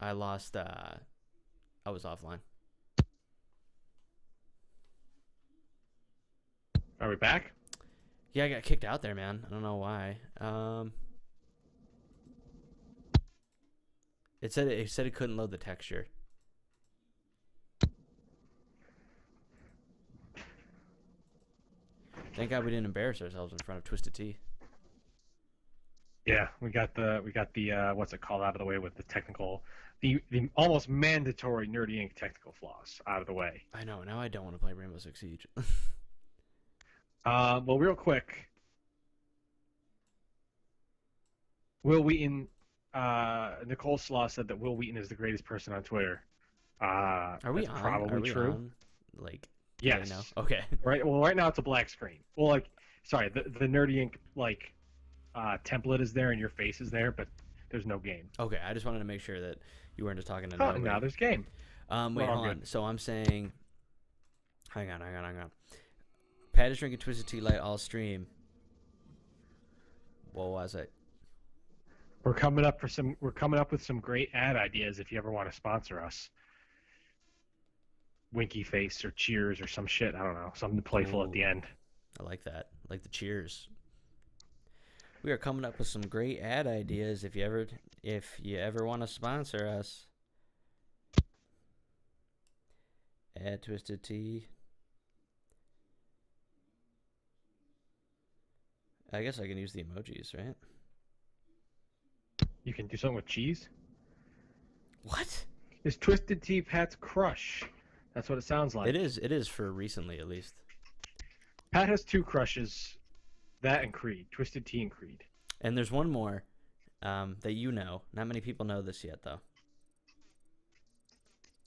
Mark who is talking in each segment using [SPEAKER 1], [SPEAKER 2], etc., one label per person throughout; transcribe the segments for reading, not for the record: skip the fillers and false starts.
[SPEAKER 1] I lost. I was offline.
[SPEAKER 2] Are we back?
[SPEAKER 1] Yeah, I got kicked out there, man. I don't know why. It said it couldn't load the texture. Thank God we didn't embarrass ourselves in front of Twisted Tea.
[SPEAKER 2] Yeah, we got the what's it called out of the way with the technical, the almost mandatory Nerdy Inc. technical flaws out of the way.
[SPEAKER 1] I know. Now I don't want to play Rainbow Six Siege.
[SPEAKER 2] Well, real quick, Will Wheaton, Nicole Slaw said that Will Wheaton is the greatest person on Twitter.
[SPEAKER 1] Are we
[SPEAKER 2] That's
[SPEAKER 1] on?
[SPEAKER 2] probably
[SPEAKER 1] Are we
[SPEAKER 2] true.
[SPEAKER 1] on? Like,
[SPEAKER 2] Yes.
[SPEAKER 1] now? Okay.
[SPEAKER 2] Right. Well, right now it's a black screen. Well, like, sorry, the Nerdy Inc. like template is there and your face is there, but there's no game.
[SPEAKER 1] Okay. I just wanted to make sure that you weren't just talking to
[SPEAKER 2] Oh,
[SPEAKER 1] nobody.
[SPEAKER 2] now there's game.
[SPEAKER 1] Wait,
[SPEAKER 2] all
[SPEAKER 1] hold on.
[SPEAKER 2] good.
[SPEAKER 1] So I'm saying, hang on. Pat is drinking Twisted Tea Light all stream. What was it?
[SPEAKER 2] We're coming up with some great ad ideas if you ever want to sponsor us. Winky face or cheers or some shit. I don't know. Something playful at the end.
[SPEAKER 1] I like that. I like the cheers. We are coming up with some great ad ideas if you ever want to sponsor us. Add Twisted Tea. I guess I can use the emojis, right?
[SPEAKER 2] You can do something with cheese.
[SPEAKER 1] What?
[SPEAKER 2] It's Twisted Tea Pat's crush. That's what it sounds like.
[SPEAKER 1] It is for recently at least.
[SPEAKER 2] Pat has two crushes, that and Creed. Twisted Tea and Creed.
[SPEAKER 1] And there's one more that you know. Not many people know this yet, though.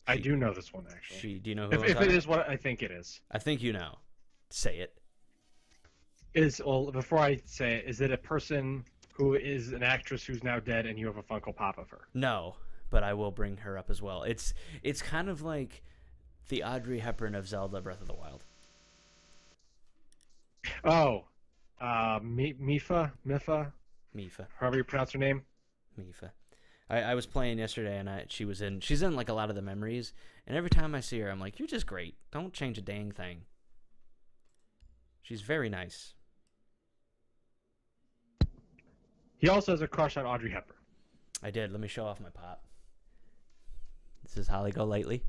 [SPEAKER 2] I do know this one, actually.
[SPEAKER 1] Do you know who
[SPEAKER 2] if it is what I think it is.
[SPEAKER 1] I think you know. Say it.
[SPEAKER 2] Well, before I say it, is it a person who is an actress who's now dead and you have a Funko Pop of her?
[SPEAKER 1] No, but I will bring her up as well. It's kind of like the Audrey Hepburn of Zelda Breath of the Wild.
[SPEAKER 2] Oh, Mifa, however you pronounce her name.
[SPEAKER 1] Mifa. I was playing yesterday and she's in like a lot of the memories, and every time I see her I'm like, you're just great. Don't change a dang thing. She's very nice.
[SPEAKER 2] He also has a crush on Audrey Hepburn.
[SPEAKER 1] I did. Let me show off my pop. This is Holly Golightly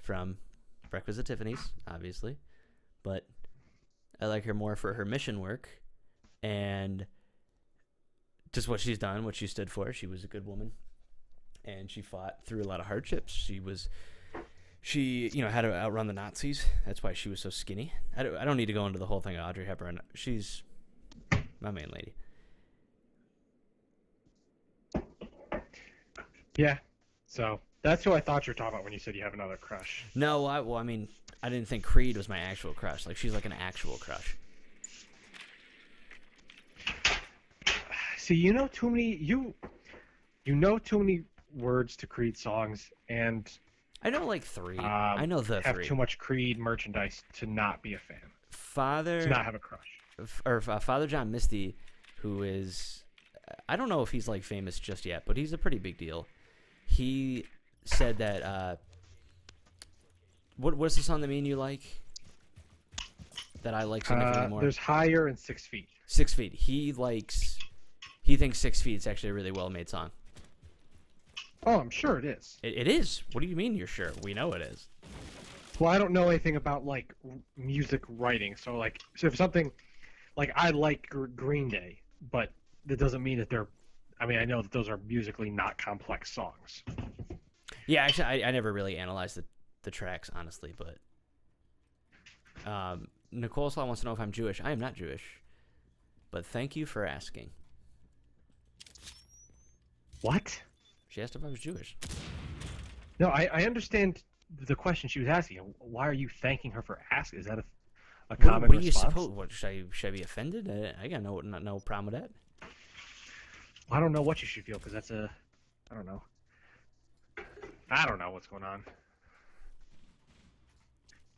[SPEAKER 1] from Breakfast at Tiffany's, obviously. But I like her more for her mission work and just what she's done, what she stood for. She was a good woman, and she fought through a lot of hardships. She had to outrun the Nazis. That's why she was so skinny. I don't need to go into the whole thing of Audrey Hepburn. She's my main lady.
[SPEAKER 2] Yeah, so that's who I thought you were talking about when you said you have another crush.
[SPEAKER 1] No, I didn't think Creed was my actual crush. Like, she's like an actual crush.
[SPEAKER 2] See, you know too many words to Creed songs, and
[SPEAKER 1] I know like 3. I know the
[SPEAKER 2] have
[SPEAKER 1] 3.
[SPEAKER 2] too much Creed merchandise to not be a fan. To not have a crush.
[SPEAKER 1] Father John Misty, who is, I don't know if he's like famous just yet, but he's a pretty big deal. He said that what's the song that me and you like? That I like significantly more.
[SPEAKER 2] There's Higher and 6 Feet.
[SPEAKER 1] 6 Feet. He thinks 6 Feet is actually a really well made song.
[SPEAKER 2] Oh, I'm sure it is.
[SPEAKER 1] It is. What do you mean you're sure? We know it is.
[SPEAKER 2] Well, I don't know anything about like music writing, so if something like I like Green Day, but that doesn't mean that they're. I mean, I know that those are musically not complex songs.
[SPEAKER 1] Yeah, actually, I never really analyzed the tracks, honestly, but Nicole Slaw wants to know if I'm Jewish. I am not Jewish, but thank you for asking.
[SPEAKER 2] What?
[SPEAKER 1] She asked if I was Jewish.
[SPEAKER 2] No, I understand the question she was asking. Why are you thanking her for asking? Is that a common
[SPEAKER 1] What do you
[SPEAKER 2] response?
[SPEAKER 1] suppose? What, should I be offended? I got no problem with that.
[SPEAKER 2] I don't know what you should feel because that's I don't know. I don't know what's going on.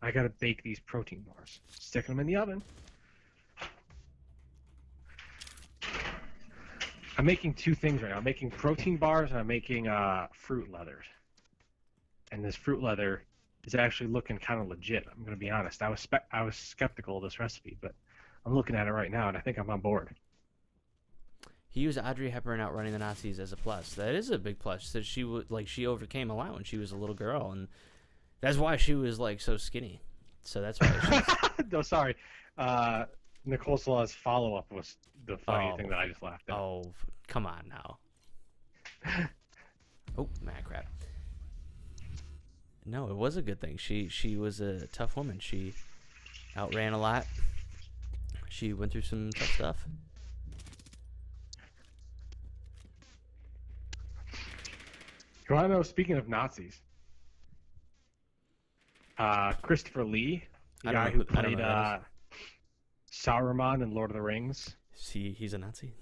[SPEAKER 2] I gotta bake these protein bars. Sticking them in the oven. I'm making two things right now. I'm making protein bars and I'm making fruit leathers. And this fruit leather is actually looking kind of legit. I'm gonna be honest. I was skeptical of this recipe, but I'm looking at it right now and I think I'm on board.
[SPEAKER 1] He used Audrey Hepburn outrunning the Nazis as a plus. That is a big plus. That she overcame a lot when she was a little girl, and that's why she was like so skinny. So that's why she's...
[SPEAKER 2] No, sorry. Nicole Slaw's follow-up was the funny thing that I just laughed at.
[SPEAKER 1] Oh, come on now. Oh, man, crap. No, it was a good thing. She was a tough woman. She outran a lot. She went through some tough stuff.
[SPEAKER 2] You want to know, speaking of Nazis, Christopher Lee, the guy who played Saruman in Lord of the Rings.
[SPEAKER 1] He's a Nazi?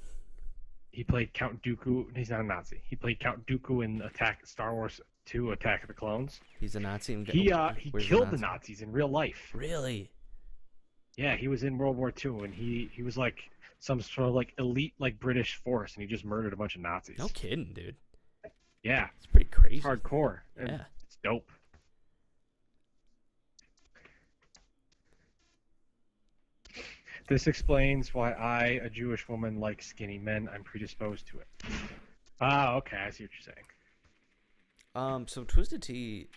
[SPEAKER 2] He played Count Dooku. He's not a Nazi. He played Count Dooku in Star Wars 2, Attack of the Clones.
[SPEAKER 1] He's a Nazi?
[SPEAKER 2] He killed the Nazis in real life.
[SPEAKER 1] Really?
[SPEAKER 2] Yeah, he was in World War II, and he was like some sort of like elite like British force, and he just murdered a bunch of Nazis.
[SPEAKER 1] No kidding, dude.
[SPEAKER 2] Yeah.
[SPEAKER 1] It's pretty crazy.
[SPEAKER 2] It's hardcore.
[SPEAKER 1] Yeah.
[SPEAKER 2] It's dope. This explains why I, a Jewish woman, like skinny men. I'm predisposed to it. Ah, okay. I see what you're saying.
[SPEAKER 1] So Twisted Tea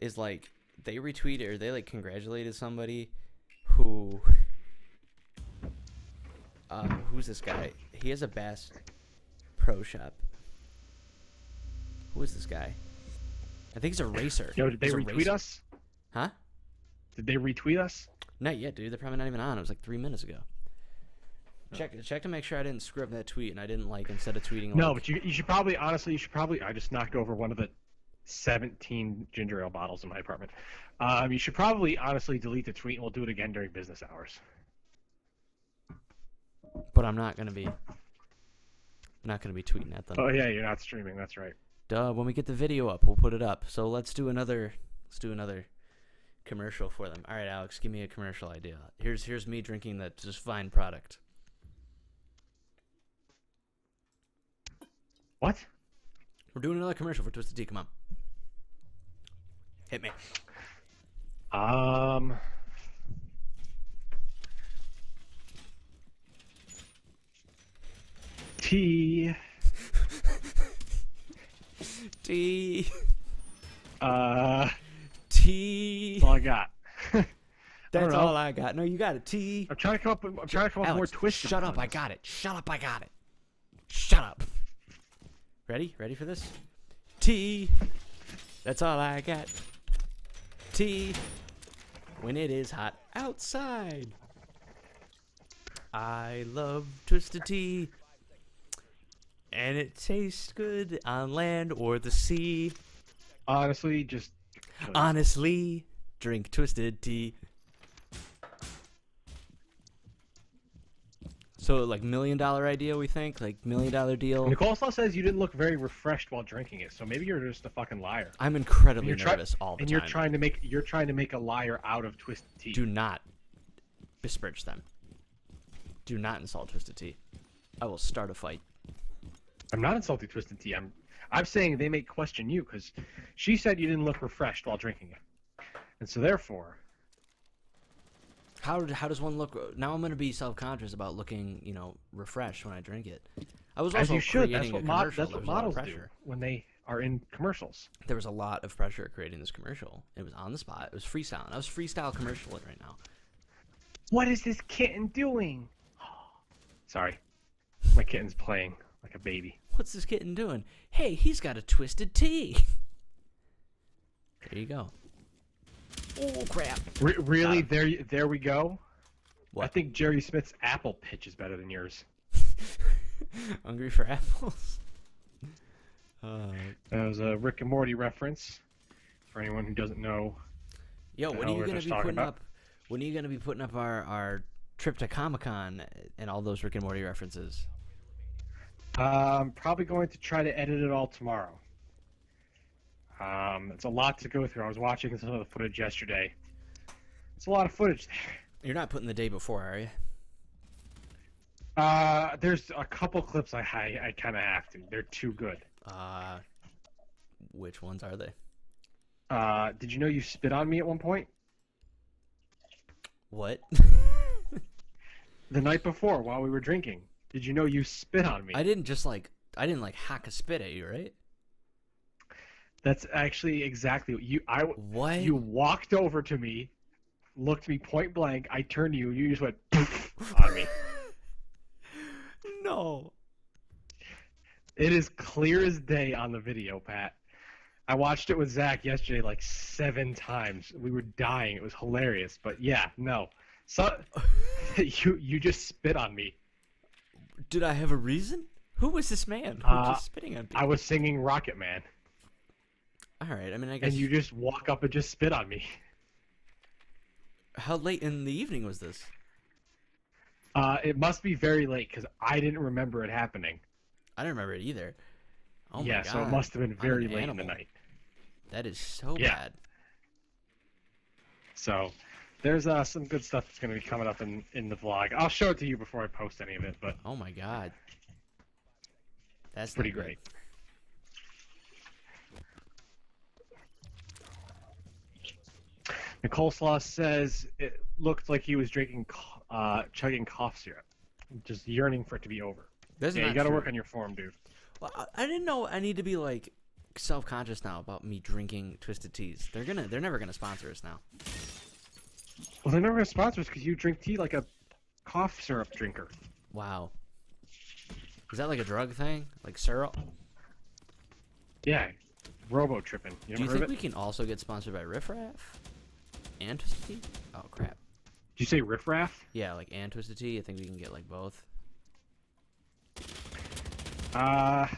[SPEAKER 1] is like they retweeted or they like congratulated somebody who's this guy? He has a Bass Pro Shop. Who is this guy? I think he's a racer.
[SPEAKER 2] Yo, did they retweet us?
[SPEAKER 1] Huh?
[SPEAKER 2] Did they retweet us?
[SPEAKER 1] Not yet, dude. They're probably not even on. It was like 3 minutes ago. Check to make sure I didn't screw up that tweet and I didn't like instead of tweeting.
[SPEAKER 2] No, but you should probably honestly I just knocked over one of the 17 ginger ale bottles in my apartment. You should probably honestly delete the tweet and we'll do it again during business hours.
[SPEAKER 1] But I'm not gonna be tweeting at them.
[SPEAKER 2] Oh yeah, you're not streaming. That's right.
[SPEAKER 1] Duh. When we get the video up, we'll put it up. So let's do another commercial for them. All right, Alex, give me a commercial idea. Here's me drinking that just fine product.
[SPEAKER 2] What?
[SPEAKER 1] We're doing another commercial for Twisted Tea. Come on. Hit me.
[SPEAKER 2] Tea.
[SPEAKER 1] Tea.
[SPEAKER 2] Tea. That's all I got.
[SPEAKER 1] That's all I got. No, you got it. Tea.
[SPEAKER 2] I'm trying to come up with more twisted.
[SPEAKER 1] Shut up! I got it. Shut up! I got it. Shut up. Ready? Ready for this? Tea. That's all I got. Tea. When it is hot outside. I love Twisted Tea. And it tastes good on land or the sea.
[SPEAKER 2] Honestly,
[SPEAKER 1] drink Twisted Tea. So, like, $1 million idea, we think? Like, $1 million deal?
[SPEAKER 2] Nicole Slaw says you didn't look very refreshed while drinking it, so maybe you're just a fucking liar.
[SPEAKER 1] I'm incredibly nervous all the time.
[SPEAKER 2] And you're trying to make a liar out of Twisted Tea.
[SPEAKER 1] Do not besmirch them. Do not insult Twisted Tea. I will start a fight.
[SPEAKER 2] I'm not insulting Twisted Tea. I'm saying they may question you because she said you didn't look refreshed while drinking it, and so therefore.
[SPEAKER 1] How does one look? Now I'm going to be self-conscious about looking, refreshed when I drink it. I was also creating a commercial.
[SPEAKER 2] That's what models do when they are in commercials.
[SPEAKER 1] There was a lot of pressure creating this commercial. It was on the spot. It was freestyling. I was freestyle commercialing right now.
[SPEAKER 2] What is this kitten doing? Sorry, my kitten's playing like a baby.
[SPEAKER 1] What's this kitten doing? Hey, he's got a Twisted Tea. There you go. Oh crap!
[SPEAKER 2] Really? There we go.
[SPEAKER 1] What?
[SPEAKER 2] I think Jerry Smith's apple pitch is better than yours.
[SPEAKER 1] Hungry for apples?
[SPEAKER 2] That was a Rick and Morty reference for anyone who doesn't know.
[SPEAKER 1] Yo, when are you gonna be putting up? When are you gonna be putting up our trip to Comic-Con and all those Rick and Morty references?
[SPEAKER 2] I'm probably going to try to edit it all tomorrow. It's a lot to go through. I was watching some of the footage yesterday. It's a lot of footage there.
[SPEAKER 1] You're not putting the day before, are you?
[SPEAKER 2] There's a couple clips I kind of have to. They're too good.
[SPEAKER 1] Uh, which ones are they?
[SPEAKER 2] Did you know you spit on me at one point?
[SPEAKER 1] What?
[SPEAKER 2] The night before while we were drinking. Did you know you spit on me?
[SPEAKER 1] I didn't like hack a spit at you, right?
[SPEAKER 2] That's actually exactly
[SPEAKER 1] What?
[SPEAKER 2] You walked over to me, looked me point blank. I turned to you, and you just went poof on me.
[SPEAKER 1] No.
[SPEAKER 2] It is clear as day on the video, Pat. I watched it with Zach yesterday like 7 times. We were dying. It was hilarious. But yeah, no. So you just spit on me.
[SPEAKER 1] Did I have a reason? Who was this man who was just spitting on people?
[SPEAKER 2] I was singing Rocket Man.
[SPEAKER 1] All right. I mean, I guess.
[SPEAKER 2] And you just walk up and just spit on me.
[SPEAKER 1] How late in the evening was this?
[SPEAKER 2] It must be very late because I didn't remember it happening.
[SPEAKER 1] I don't remember it either. Oh my
[SPEAKER 2] Yeah,
[SPEAKER 1] God.
[SPEAKER 2] so it must have been
[SPEAKER 1] I'm
[SPEAKER 2] very
[SPEAKER 1] an
[SPEAKER 2] late in
[SPEAKER 1] animal.
[SPEAKER 2] the night.
[SPEAKER 1] That is so
[SPEAKER 2] Yeah.
[SPEAKER 1] bad.
[SPEAKER 2] So there's some good stuff that's going to be coming up in the vlog. I'll show it to you before I post any of it, but
[SPEAKER 1] Oh my God. That's
[SPEAKER 2] pretty
[SPEAKER 1] not good.
[SPEAKER 2] great. Nicole Slaw says it looked like he was chugging cough syrup, just yearning for it to be over.
[SPEAKER 1] That's
[SPEAKER 2] Yeah,
[SPEAKER 1] not
[SPEAKER 2] you got to
[SPEAKER 1] true.
[SPEAKER 2] work on your form, dude.
[SPEAKER 1] Well, I didn't know I need to be like self-conscious now about me drinking Twisted Teas. They're never gonna sponsor us now.
[SPEAKER 2] Well, they're never going to sponsor us because you drink tea like a cough syrup drinker.
[SPEAKER 1] Wow. Is that like a drug thing? Like syrup?
[SPEAKER 2] Yeah, robo tripping. You
[SPEAKER 1] Do you
[SPEAKER 2] ever heard
[SPEAKER 1] think
[SPEAKER 2] of
[SPEAKER 1] we
[SPEAKER 2] it?
[SPEAKER 1] can also get sponsored by Riff Raff? And Twisted Tea? Oh crap.
[SPEAKER 2] Did you say Riff Raff?
[SPEAKER 1] Yeah, like and Twisted Tea. I think we can get like both.
[SPEAKER 2] I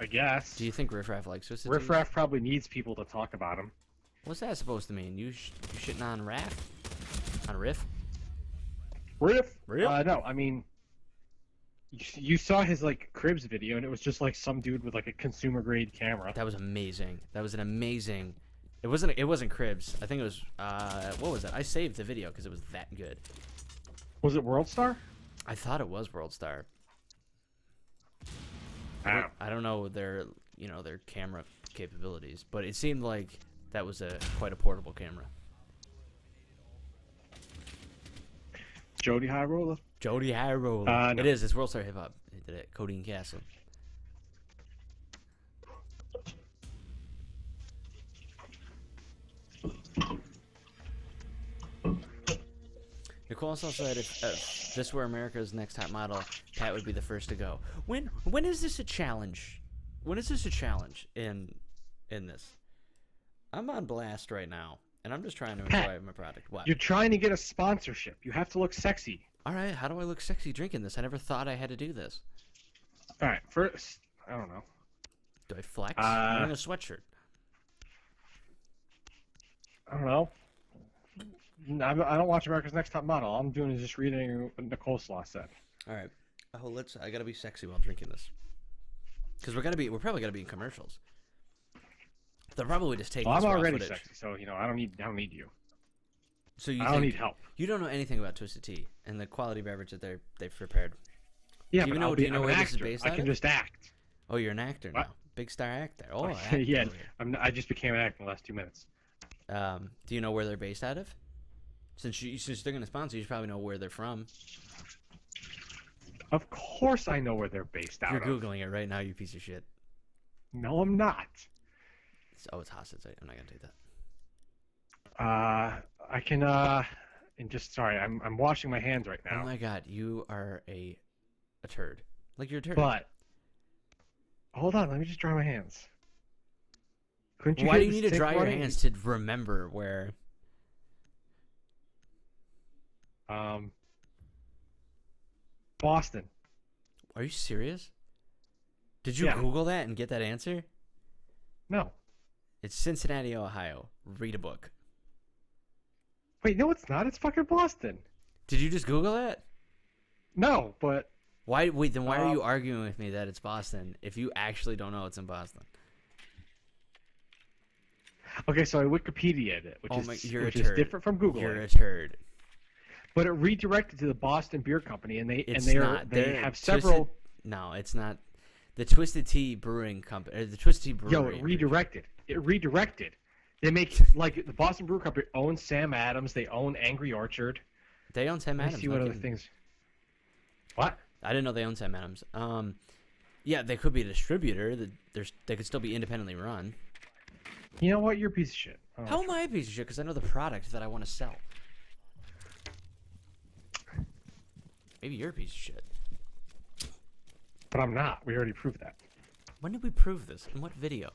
[SPEAKER 2] guess.
[SPEAKER 1] Do you think Riff Raff likes Twisted
[SPEAKER 2] Riff
[SPEAKER 1] Teas?
[SPEAKER 2] Raff probably needs people to talk about him.
[SPEAKER 1] What's that supposed to mean? You shitting on Raff? On Riff?
[SPEAKER 2] Riff?
[SPEAKER 1] Riff?
[SPEAKER 2] No, I mean, you saw his like Cribs video, and it was just like some dude with like a consumer grade camera.
[SPEAKER 1] That was amazing. That was an amazing. It wasn't Cribs. I think it was. What was it? I saved the video because it was that good.
[SPEAKER 2] Was it World Star?
[SPEAKER 1] I thought it was World Star.
[SPEAKER 2] Ah.
[SPEAKER 1] I don't know their camera capabilities, but it seemed like that was quite a portable camera.
[SPEAKER 2] Jody High Roller.
[SPEAKER 1] Jody Harrow.
[SPEAKER 2] No.
[SPEAKER 1] It is. It's World Star Hip Hop. He did it. Codeine Castle. Nicole also said if this were America's Next Top Model, Pat would be the first to go. When is this a challenge? When is this a challenge in this? I'm on blast right now, and I'm just trying to enjoy
[SPEAKER 2] Pat,
[SPEAKER 1] my product. What?
[SPEAKER 2] You're trying to get a sponsorship. You have to look sexy.
[SPEAKER 1] All right, how do I look sexy drinking this? I never thought I had to do this.
[SPEAKER 2] All right, first, I don't know.
[SPEAKER 1] Do I flex? I'm wearing a sweatshirt.
[SPEAKER 2] I don't know. I don't watch America's Next Top Model. All I'm doing is just reading what Nicole Slaw said.
[SPEAKER 1] All right. Oh, I gotta be sexy while drinking this, because we're probably gonna be in commercials. They'll probably just take.
[SPEAKER 2] Well,
[SPEAKER 1] this
[SPEAKER 2] I'm
[SPEAKER 1] raw
[SPEAKER 2] already
[SPEAKER 1] footage.
[SPEAKER 2] sexy, so I don't need you.
[SPEAKER 1] So
[SPEAKER 2] I don't need help.
[SPEAKER 1] You don't know anything about Twisted Tea and the quality beverage that they've prepared.
[SPEAKER 2] Yeah,
[SPEAKER 1] Do you
[SPEAKER 2] but
[SPEAKER 1] know- do you know
[SPEAKER 2] I'm
[SPEAKER 1] where
[SPEAKER 2] an
[SPEAKER 1] this is
[SPEAKER 2] actor.
[SPEAKER 1] based
[SPEAKER 2] I
[SPEAKER 1] out
[SPEAKER 2] can
[SPEAKER 1] of?
[SPEAKER 2] just act.
[SPEAKER 1] Oh, you're an actor
[SPEAKER 2] What?
[SPEAKER 1] now, big star actor. Oh, actor
[SPEAKER 2] yeah,
[SPEAKER 1] over here.
[SPEAKER 2] I just became an actor in the last 2 minutes.
[SPEAKER 1] Do you know where they're based out of? Since they're gonna sponsor, you should probably know where they're from.
[SPEAKER 2] Of course, I know where they're based out
[SPEAKER 1] You're
[SPEAKER 2] of.
[SPEAKER 1] googling it right now, you piece of shit.
[SPEAKER 2] No, I'm not.
[SPEAKER 1] Oh, it's hostage. I'm not gonna take that.
[SPEAKER 2] I can. And just sorry, I'm washing my hands right now.
[SPEAKER 1] Oh my god, you are a turd. Like you're a turd.
[SPEAKER 2] But hold on, let me just dry my hands. Couldn't you
[SPEAKER 1] Why
[SPEAKER 2] hit
[SPEAKER 1] do you
[SPEAKER 2] the
[SPEAKER 1] need to
[SPEAKER 2] stick
[SPEAKER 1] dry your
[SPEAKER 2] right?
[SPEAKER 1] hands to remember where?
[SPEAKER 2] Boston.
[SPEAKER 1] Are you serious? Did you
[SPEAKER 2] Yeah.
[SPEAKER 1] Google that and get that answer?
[SPEAKER 2] No.
[SPEAKER 1] It's Cincinnati, Ohio. Read a book.
[SPEAKER 2] Wait, no, it's not. It's fucking Boston.
[SPEAKER 1] Did you just Google that?
[SPEAKER 2] No, but
[SPEAKER 1] Why? Wait, then why are you arguing with me that it's Boston if you actually don't know it's in Boston?
[SPEAKER 2] okay, so I Wikipedia'd it, which
[SPEAKER 1] Oh my-
[SPEAKER 2] is
[SPEAKER 1] you're a
[SPEAKER 2] which is
[SPEAKER 1] turd.
[SPEAKER 2] different from Google.
[SPEAKER 1] You're a turd.
[SPEAKER 2] But it redirected to the Boston Beer Company, and they
[SPEAKER 1] They're
[SPEAKER 2] have several.
[SPEAKER 1] No, it's not. The Twisted Tea Brewing Company, the Twisted Tea Brewery.
[SPEAKER 2] Yo, it redirected. It redirected. They make like the Boston Brew Company owns Sam Adams. They own Angry Orchard.
[SPEAKER 1] They own Sam
[SPEAKER 2] Let me
[SPEAKER 1] Adams.
[SPEAKER 2] see what other things. What?
[SPEAKER 1] I didn't know they own Sam Adams. Yeah, they could be a distributor. They could still be independently run.
[SPEAKER 2] You know what? You're a piece of shit.
[SPEAKER 1] How am I a piece of shit? Because I know the product that I want to sell. Maybe you're a piece of shit.
[SPEAKER 2] But I'm not. We already proved that.
[SPEAKER 1] When did we prove this? In what video?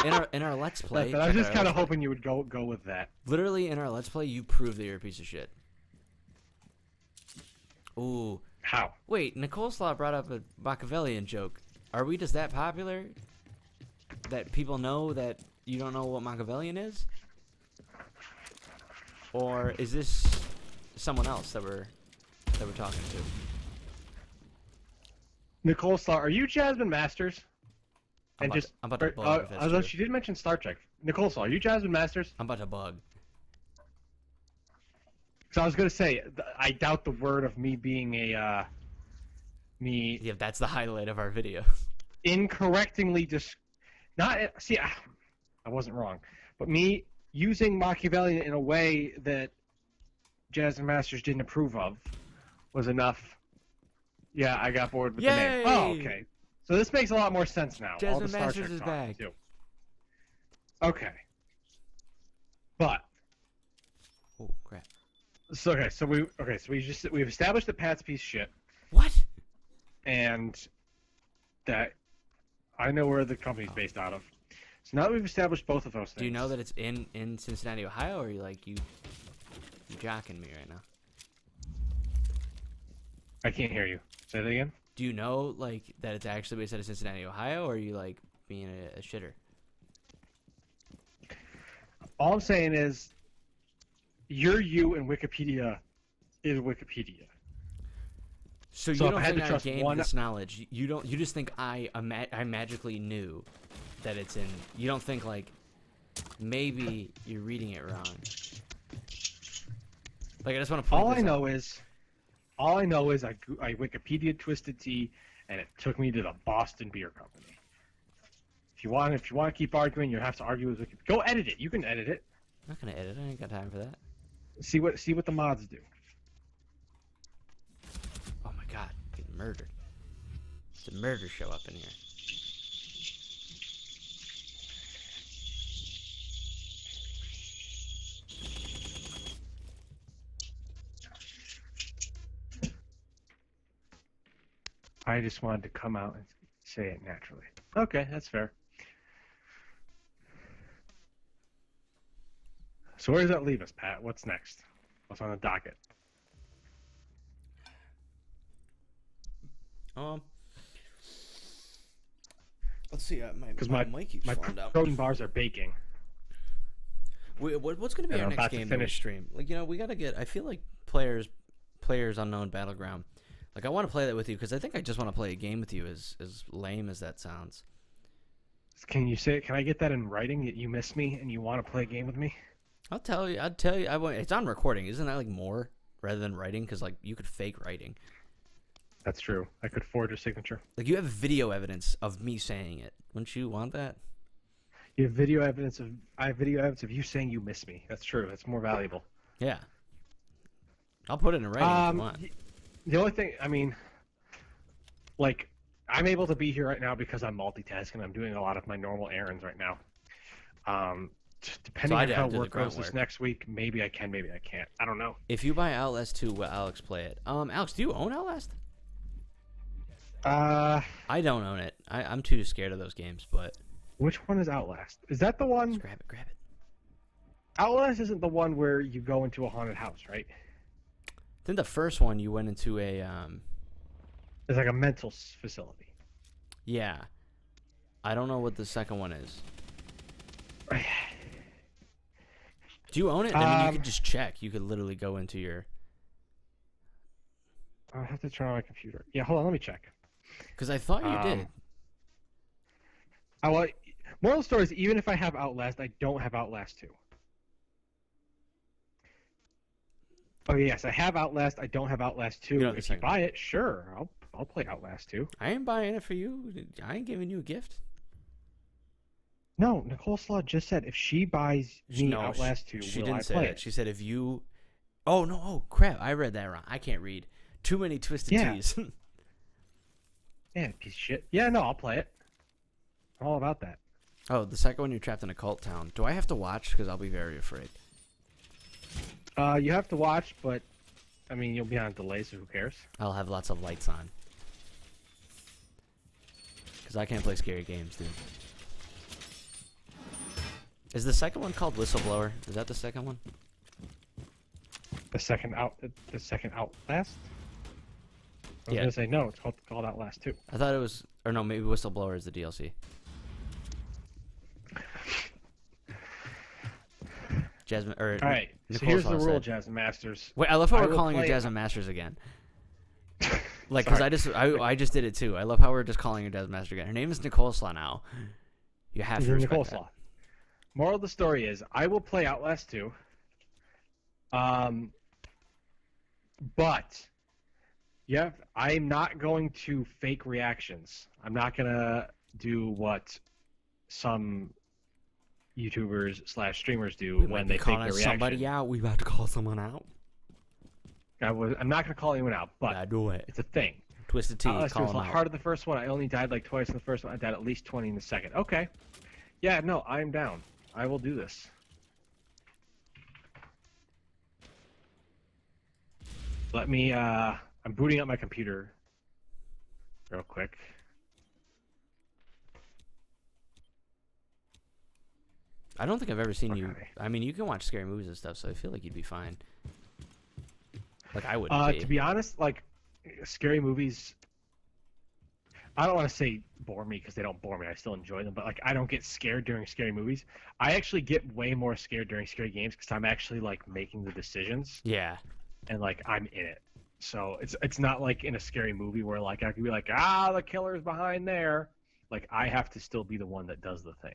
[SPEAKER 1] in our Let's Play.
[SPEAKER 2] I was just kind of hoping you would go with that.
[SPEAKER 1] Literally, in our Let's Play, you prove that you're a piece of shit. Ooh.
[SPEAKER 2] How?
[SPEAKER 1] Wait, Nicole Slaw brought up a Machiavellian joke. Are we just that popular that people know that you don't know what Machiavellian is? Or is this someone else that we're talking to?
[SPEAKER 2] Nicole Slaw, are you Jasmine Masters?
[SPEAKER 1] I'm about to bug.
[SPEAKER 2] Although she did mention Star Trek. Nicole Slaw, are you Jasmine Masters?
[SPEAKER 1] I'm about to bug.
[SPEAKER 2] So I was gonna say, I doubt the word of me being
[SPEAKER 1] Yeah, that's the highlight of our video.
[SPEAKER 2] incorrectingly I wasn't wrong, but me using Machiavellian in a way that Jasmine Masters didn't approve of was enough. Yeah, I got bored with the name. Oh, okay. So this makes a lot more sense now.
[SPEAKER 1] Jasmine
[SPEAKER 2] All the Star
[SPEAKER 1] Masters
[SPEAKER 2] Trek
[SPEAKER 1] is
[SPEAKER 2] talk,
[SPEAKER 1] back.
[SPEAKER 2] too. Okay. But
[SPEAKER 1] Oh crap!
[SPEAKER 2] so we've established that Pat's a piece of shit,
[SPEAKER 1] What?
[SPEAKER 2] and that I know where the company's based out of. So now that we've established both of those things.
[SPEAKER 1] Do you know that it's in Cincinnati, Ohio, or are you jocking me right now?
[SPEAKER 2] I can't hear you. Say that again.
[SPEAKER 1] Do you know that it's actually based out of Cincinnati, Ohio, or are you being a shitter?
[SPEAKER 2] All I'm saying is, you and Wikipedia is Wikipedia.
[SPEAKER 1] So you
[SPEAKER 2] So if
[SPEAKER 1] don't
[SPEAKER 2] I had
[SPEAKER 1] think
[SPEAKER 2] to
[SPEAKER 1] I
[SPEAKER 2] trust
[SPEAKER 1] gained
[SPEAKER 2] one-
[SPEAKER 1] this knowledge? You don't. You just think I magically knew that it's in. You don't think maybe you're reading it wrong. I just want to point
[SPEAKER 2] All
[SPEAKER 1] this
[SPEAKER 2] I
[SPEAKER 1] out.
[SPEAKER 2] know is I Wikipedia Twisted Tea, and it took me to the Boston Beer Company. If you want to keep arguing, you have to argue with Wikipedia. Go edit it. You can edit it.
[SPEAKER 1] I'm not gonna edit. I ain't got time for that.
[SPEAKER 2] See what the mods do.
[SPEAKER 1] Oh my god, I'm getting murdered. It's a murder show up in here.
[SPEAKER 2] I just wanted to come out and say it naturally. Okay, that's fair. So where does that leave us, Pat? What's next? What's on the docket?
[SPEAKER 1] Let's see.
[SPEAKER 2] Because
[SPEAKER 1] my mic keeps
[SPEAKER 2] my
[SPEAKER 1] falling down.
[SPEAKER 2] protein bars are baking.
[SPEAKER 1] What's going to be
[SPEAKER 2] And
[SPEAKER 1] our
[SPEAKER 2] I'm
[SPEAKER 1] next
[SPEAKER 2] about to
[SPEAKER 1] game that we
[SPEAKER 2] finish.
[SPEAKER 1] stream? We got to get. I feel like players Unknown Battleground. I want to play that with you because I think I just want to play a game with you. As lame as that sounds.
[SPEAKER 2] Can I get that in writing that you miss me and you want to play a game with me?
[SPEAKER 1] I'll tell you. It's on recording. Isn't that more rather than writing? Because you could fake writing.
[SPEAKER 2] That's true. I could forge a signature.
[SPEAKER 1] You have video evidence of me saying it. Wouldn't you want that?
[SPEAKER 2] I have video evidence of you saying you miss me. That's true. That's more valuable.
[SPEAKER 1] Yeah. I'll put it in writing if you want.
[SPEAKER 2] The only thing, I'm able to be here right now because I'm multitasking. I'm doing a lot of my normal errands right now. Depending on how work goes this next week, maybe I can, maybe I can't. I don't know.
[SPEAKER 1] If you buy Outlast 2, will Alex play it? Alex, do you own Outlast? I don't own it. I'm too scared of those games, but...
[SPEAKER 2] Which one is Outlast? Is that the one?
[SPEAKER 1] Just grab it.
[SPEAKER 2] Outlast isn't the one where you go into a haunted house, right?
[SPEAKER 1] I think the first one you went into a...
[SPEAKER 2] It's like a mental facility.
[SPEAKER 1] Yeah. I don't know what the second one is. Do you own it? I mean, you could just check. You could literally go into your...
[SPEAKER 2] I'll have to turn on my computer. Yeah, hold on, let me check.
[SPEAKER 1] Because I thought you did.
[SPEAKER 2] Moral of the story is, even if I have Outlast, I don't have Outlast 2. Oh yes, I have Outlast. I don't have Outlast 2.
[SPEAKER 1] You know the
[SPEAKER 2] If you
[SPEAKER 1] second
[SPEAKER 2] buy it, sure, I'll play Outlast 2.
[SPEAKER 1] I ain't buying it for you. I ain't giving you a gift.
[SPEAKER 2] No, Nicole Slaw just said if she buys me
[SPEAKER 1] No,
[SPEAKER 2] Outlast 2,
[SPEAKER 1] she
[SPEAKER 2] will
[SPEAKER 1] didn't
[SPEAKER 2] I
[SPEAKER 1] say
[SPEAKER 2] play
[SPEAKER 1] that.
[SPEAKER 2] it?
[SPEAKER 1] She said if you. Oh no! Oh crap! I read that wrong. I can't read. Too many twisted
[SPEAKER 2] Yeah.
[SPEAKER 1] T's.
[SPEAKER 2] Yeah, piece of shit. Yeah, no, I'll play it. I'm all about that.
[SPEAKER 1] Oh, the second one, you're trapped in a cult town. Do I have to watch? Because I'll be very afraid.
[SPEAKER 2] You have to watch, but I mean, you'll be on a delay, so who cares?
[SPEAKER 1] I'll have lots of lights on. Because I can't play scary games, dude. Is the second one called Whistleblower? Is that the second one?
[SPEAKER 2] The second Outlast. I was
[SPEAKER 1] Yeah.
[SPEAKER 2] gonna say no. It's called Outlast 2.
[SPEAKER 1] I thought it was, or no, maybe Whistleblower is the DLC. Jasmine, or
[SPEAKER 2] All right. So
[SPEAKER 1] Nicole
[SPEAKER 2] here's the
[SPEAKER 1] Saw
[SPEAKER 2] rule,
[SPEAKER 1] said-
[SPEAKER 2] Jasmine Masters.
[SPEAKER 1] Wait, I love how
[SPEAKER 2] I
[SPEAKER 1] we're
[SPEAKER 2] will
[SPEAKER 1] calling her
[SPEAKER 2] play-
[SPEAKER 1] Jasmine Masters again. Like, because
[SPEAKER 2] Sorry.
[SPEAKER 1] I just did it too. I love how we're just calling her Jasmine Master again. Her name is Nicole Slaw now. You have
[SPEAKER 2] This
[SPEAKER 1] to
[SPEAKER 2] is
[SPEAKER 1] respect
[SPEAKER 2] Nicole
[SPEAKER 1] that.
[SPEAKER 2] Slaw. Moral of the story is, I will play Outlast 2. But yeah, I'm not going to fake reactions. I'm not gonna do what some YouTubers / streamers do
[SPEAKER 1] We
[SPEAKER 2] when
[SPEAKER 1] might
[SPEAKER 2] they
[SPEAKER 1] be
[SPEAKER 2] fake
[SPEAKER 1] calling
[SPEAKER 2] their
[SPEAKER 1] somebody
[SPEAKER 2] reaction.
[SPEAKER 1] out. We about to call someone out.
[SPEAKER 2] I'm not gonna call anyone out, but
[SPEAKER 1] I do it.
[SPEAKER 2] it's a thing.
[SPEAKER 1] Twisted T,
[SPEAKER 2] Outlast 2
[SPEAKER 1] call
[SPEAKER 2] was a
[SPEAKER 1] him
[SPEAKER 2] lot
[SPEAKER 1] out.
[SPEAKER 2] harder the first one. I only died like twice in the first one. I died at least 20 in the second. Okay. Yeah, no, I'm down. I will do this. Let me, I'm booting up my computer real quick.
[SPEAKER 1] I don't think I've ever seen you.
[SPEAKER 2] Okay.
[SPEAKER 1] I mean, you can watch scary movies and stuff, so I feel like you'd be fine. Like I would
[SPEAKER 2] To be honest, like, scary movies, I don't want to say bore me because they don't bore me. I still enjoy them, but like, I don't get scared during scary movies. I actually get way more scared during scary games because I'm actually like making the decisions
[SPEAKER 1] Yeah.
[SPEAKER 2] and like I'm in it. So it's not like in a scary movie where like I could be like, ah, the killer's behind there. Like I have to still be the one that does the thing.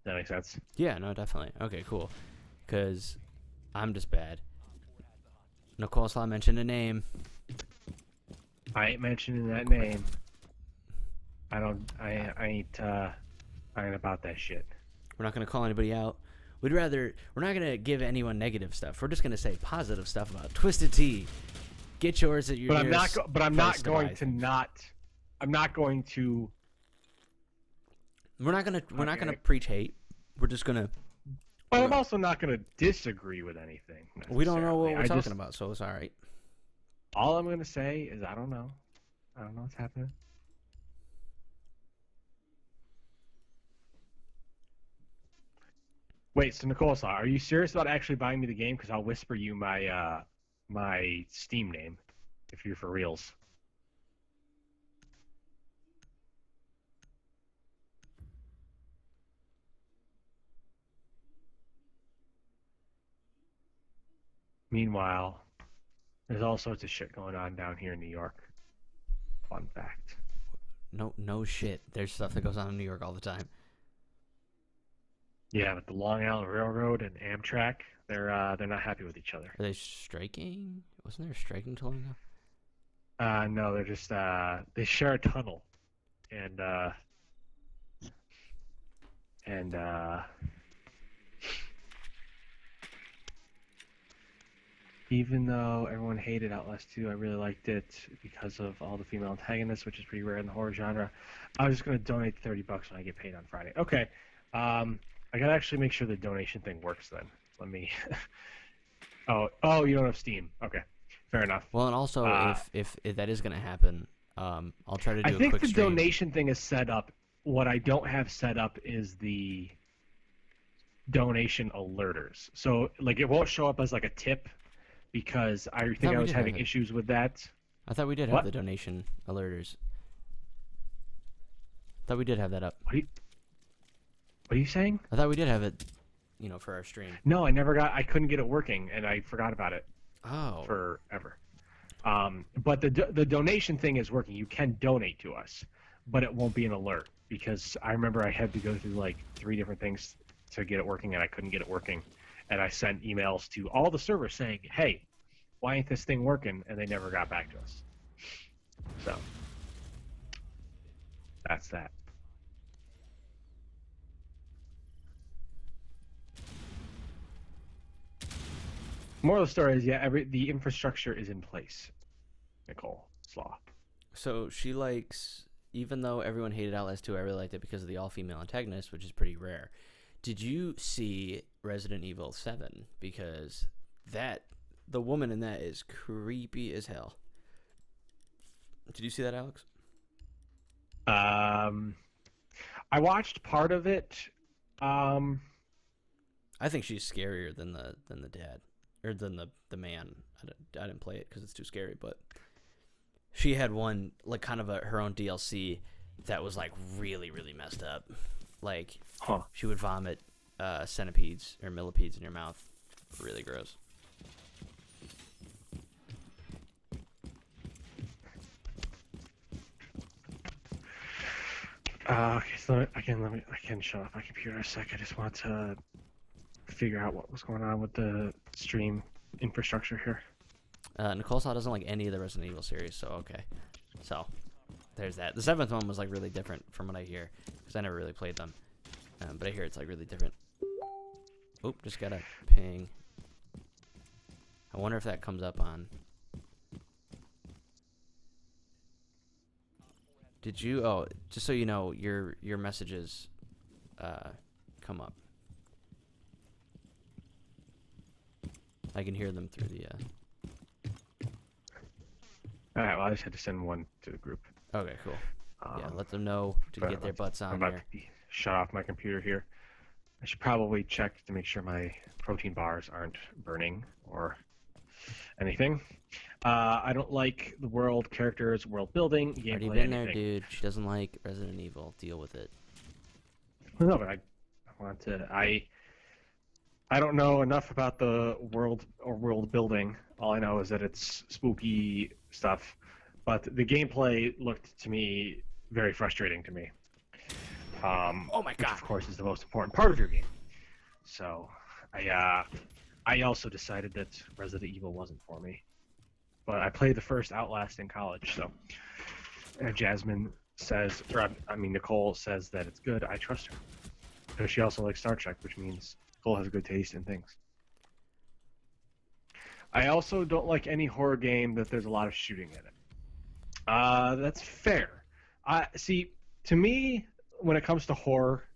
[SPEAKER 2] Does that make sense?
[SPEAKER 1] Yeah, no, definitely. Okay, cool. Because I'm just bad. Nicole Slaw mentioned a name.
[SPEAKER 2] I ain't mentioning that name. I ain't about that shit.
[SPEAKER 1] We're not going to call anybody out. We're not going to give anyone negative stuff. We're just going to say positive stuff about Twisted Tea. Get yours at your
[SPEAKER 2] But I'm not.
[SPEAKER 1] nearest
[SPEAKER 2] But I'm
[SPEAKER 1] place
[SPEAKER 2] not going
[SPEAKER 1] buy
[SPEAKER 2] to
[SPEAKER 1] things.
[SPEAKER 2] not. I'm not going to.
[SPEAKER 1] We're not going
[SPEAKER 2] Okay.
[SPEAKER 1] to preach hate. We're just going to.
[SPEAKER 2] But I'm also not going to disagree with anything.
[SPEAKER 1] We don't know what
[SPEAKER 2] necessarily.
[SPEAKER 1] we're
[SPEAKER 2] I
[SPEAKER 1] talking
[SPEAKER 2] just-
[SPEAKER 1] about, so it's all right.
[SPEAKER 2] All I'm going to say is I don't know. I don't know what's happening. Wait, so Nicole, are you serious about actually buying me the game? Because I'll whisper you my my Steam name if you're for reals. Meanwhile, there's all sorts of shit going on down here in New York. Fun fact.
[SPEAKER 1] No shit. There's stuff that goes on in New York all the time.
[SPEAKER 2] Yeah, but the Long Island Railroad and Amtrak, they're not happy with each other.
[SPEAKER 1] Are they striking? Wasn't there striking too long ago?
[SPEAKER 2] No, they're just they share a tunnel, and even though everyone hated Outlast 2, I really liked it because of all the female antagonists, which is pretty rare in the horror genre. I was just gonna donate $30 when I get paid on Friday. Okay, I gotta actually make sure the donation thing works then. Let me. Oh, you don't have Steam. Okay, fair enough.
[SPEAKER 1] Well, and also if that is gonna happen, I'll try to do
[SPEAKER 2] I
[SPEAKER 1] a
[SPEAKER 2] think
[SPEAKER 1] quick
[SPEAKER 2] the
[SPEAKER 1] stream.
[SPEAKER 2] donation thing is set up. What I don't have set up is the donation alerters. So like it won't show up as like a tip because I think
[SPEAKER 1] we
[SPEAKER 2] I was
[SPEAKER 1] did
[SPEAKER 2] having
[SPEAKER 1] have it.
[SPEAKER 2] issues with that.
[SPEAKER 1] I thought we did
[SPEAKER 2] What?
[SPEAKER 1] have the donation alerters. Thought we did have that up.
[SPEAKER 2] What are you saying?
[SPEAKER 1] I thought we did have it, for our stream.
[SPEAKER 2] No, I couldn't get it working and I forgot about it
[SPEAKER 1] Oh.
[SPEAKER 2] forever. But the donation thing is working. You can donate to us, but it won't be an alert because I remember I had to go through like 3 different things to get it working and I couldn't get it working. and I sent emails to all the servers saying, "Hey, why ain't this thing working?" And they never got back to us. So that's that. Moral of the story is, yeah, the infrastructure is in place. Nicole Slaw.
[SPEAKER 1] So she likes, even though everyone hated Outlast 2, I really liked it because of the all-female antagonist, which is pretty rare. Did you see Resident Evil 7? Because the woman in that is creepy as hell. Did you see that, Alex?
[SPEAKER 2] I watched part of it.
[SPEAKER 1] I think she's scarier than the dad, or than the man. I didn't play it because it's too scary, but she had one, like, kind of her own DLC that was, like, really, really messed up. Like, she would vomit centipedes or millipedes in your mouth. Really gross.
[SPEAKER 2] Okay, so I can shut off my computer a sec. I just want to figure out what was going on with the stream infrastructure here.
[SPEAKER 1] Nicole Saw doesn't like any of the Resident Evil series, so okay. So, there's that. The 7th one was, like, really different from what I hear, because I never really played them. But I hear it's, like, really different. Oop, just got a ping. I wonder if that comes up on... Did you... Oh, just so you know, your messages come up. I can hear them through the...
[SPEAKER 2] Alright, well, I just had to send one to the group.
[SPEAKER 1] Okay, cool. Yeah, let them know to get their butts on
[SPEAKER 2] I'm about to shut off my computer here. I should probably check to make sure my protein bars aren't burning or anything. I don't like the world characters, world building, gameplay,
[SPEAKER 1] already been there, dude. She doesn't like Resident Evil. Deal with it.
[SPEAKER 2] Well, no, but I want to... I don't know enough about the world or world building. All I know is that it's spooky stuff, but the gameplay looked to me very frustrating to me.
[SPEAKER 1] Oh my god!
[SPEAKER 2] Which of course is the most important part of your game. So, I also decided that Resident Evil wasn't for me. But I played the first Outlast in college, so Jasmine says, or I mean Nicole says that it's good. I trust her. Because she also likes Star Trek, which means Nicole has a good taste in things. I also don't like any horror game that there's a lot of shooting in it. That's fair. See, to me, when it comes to horror,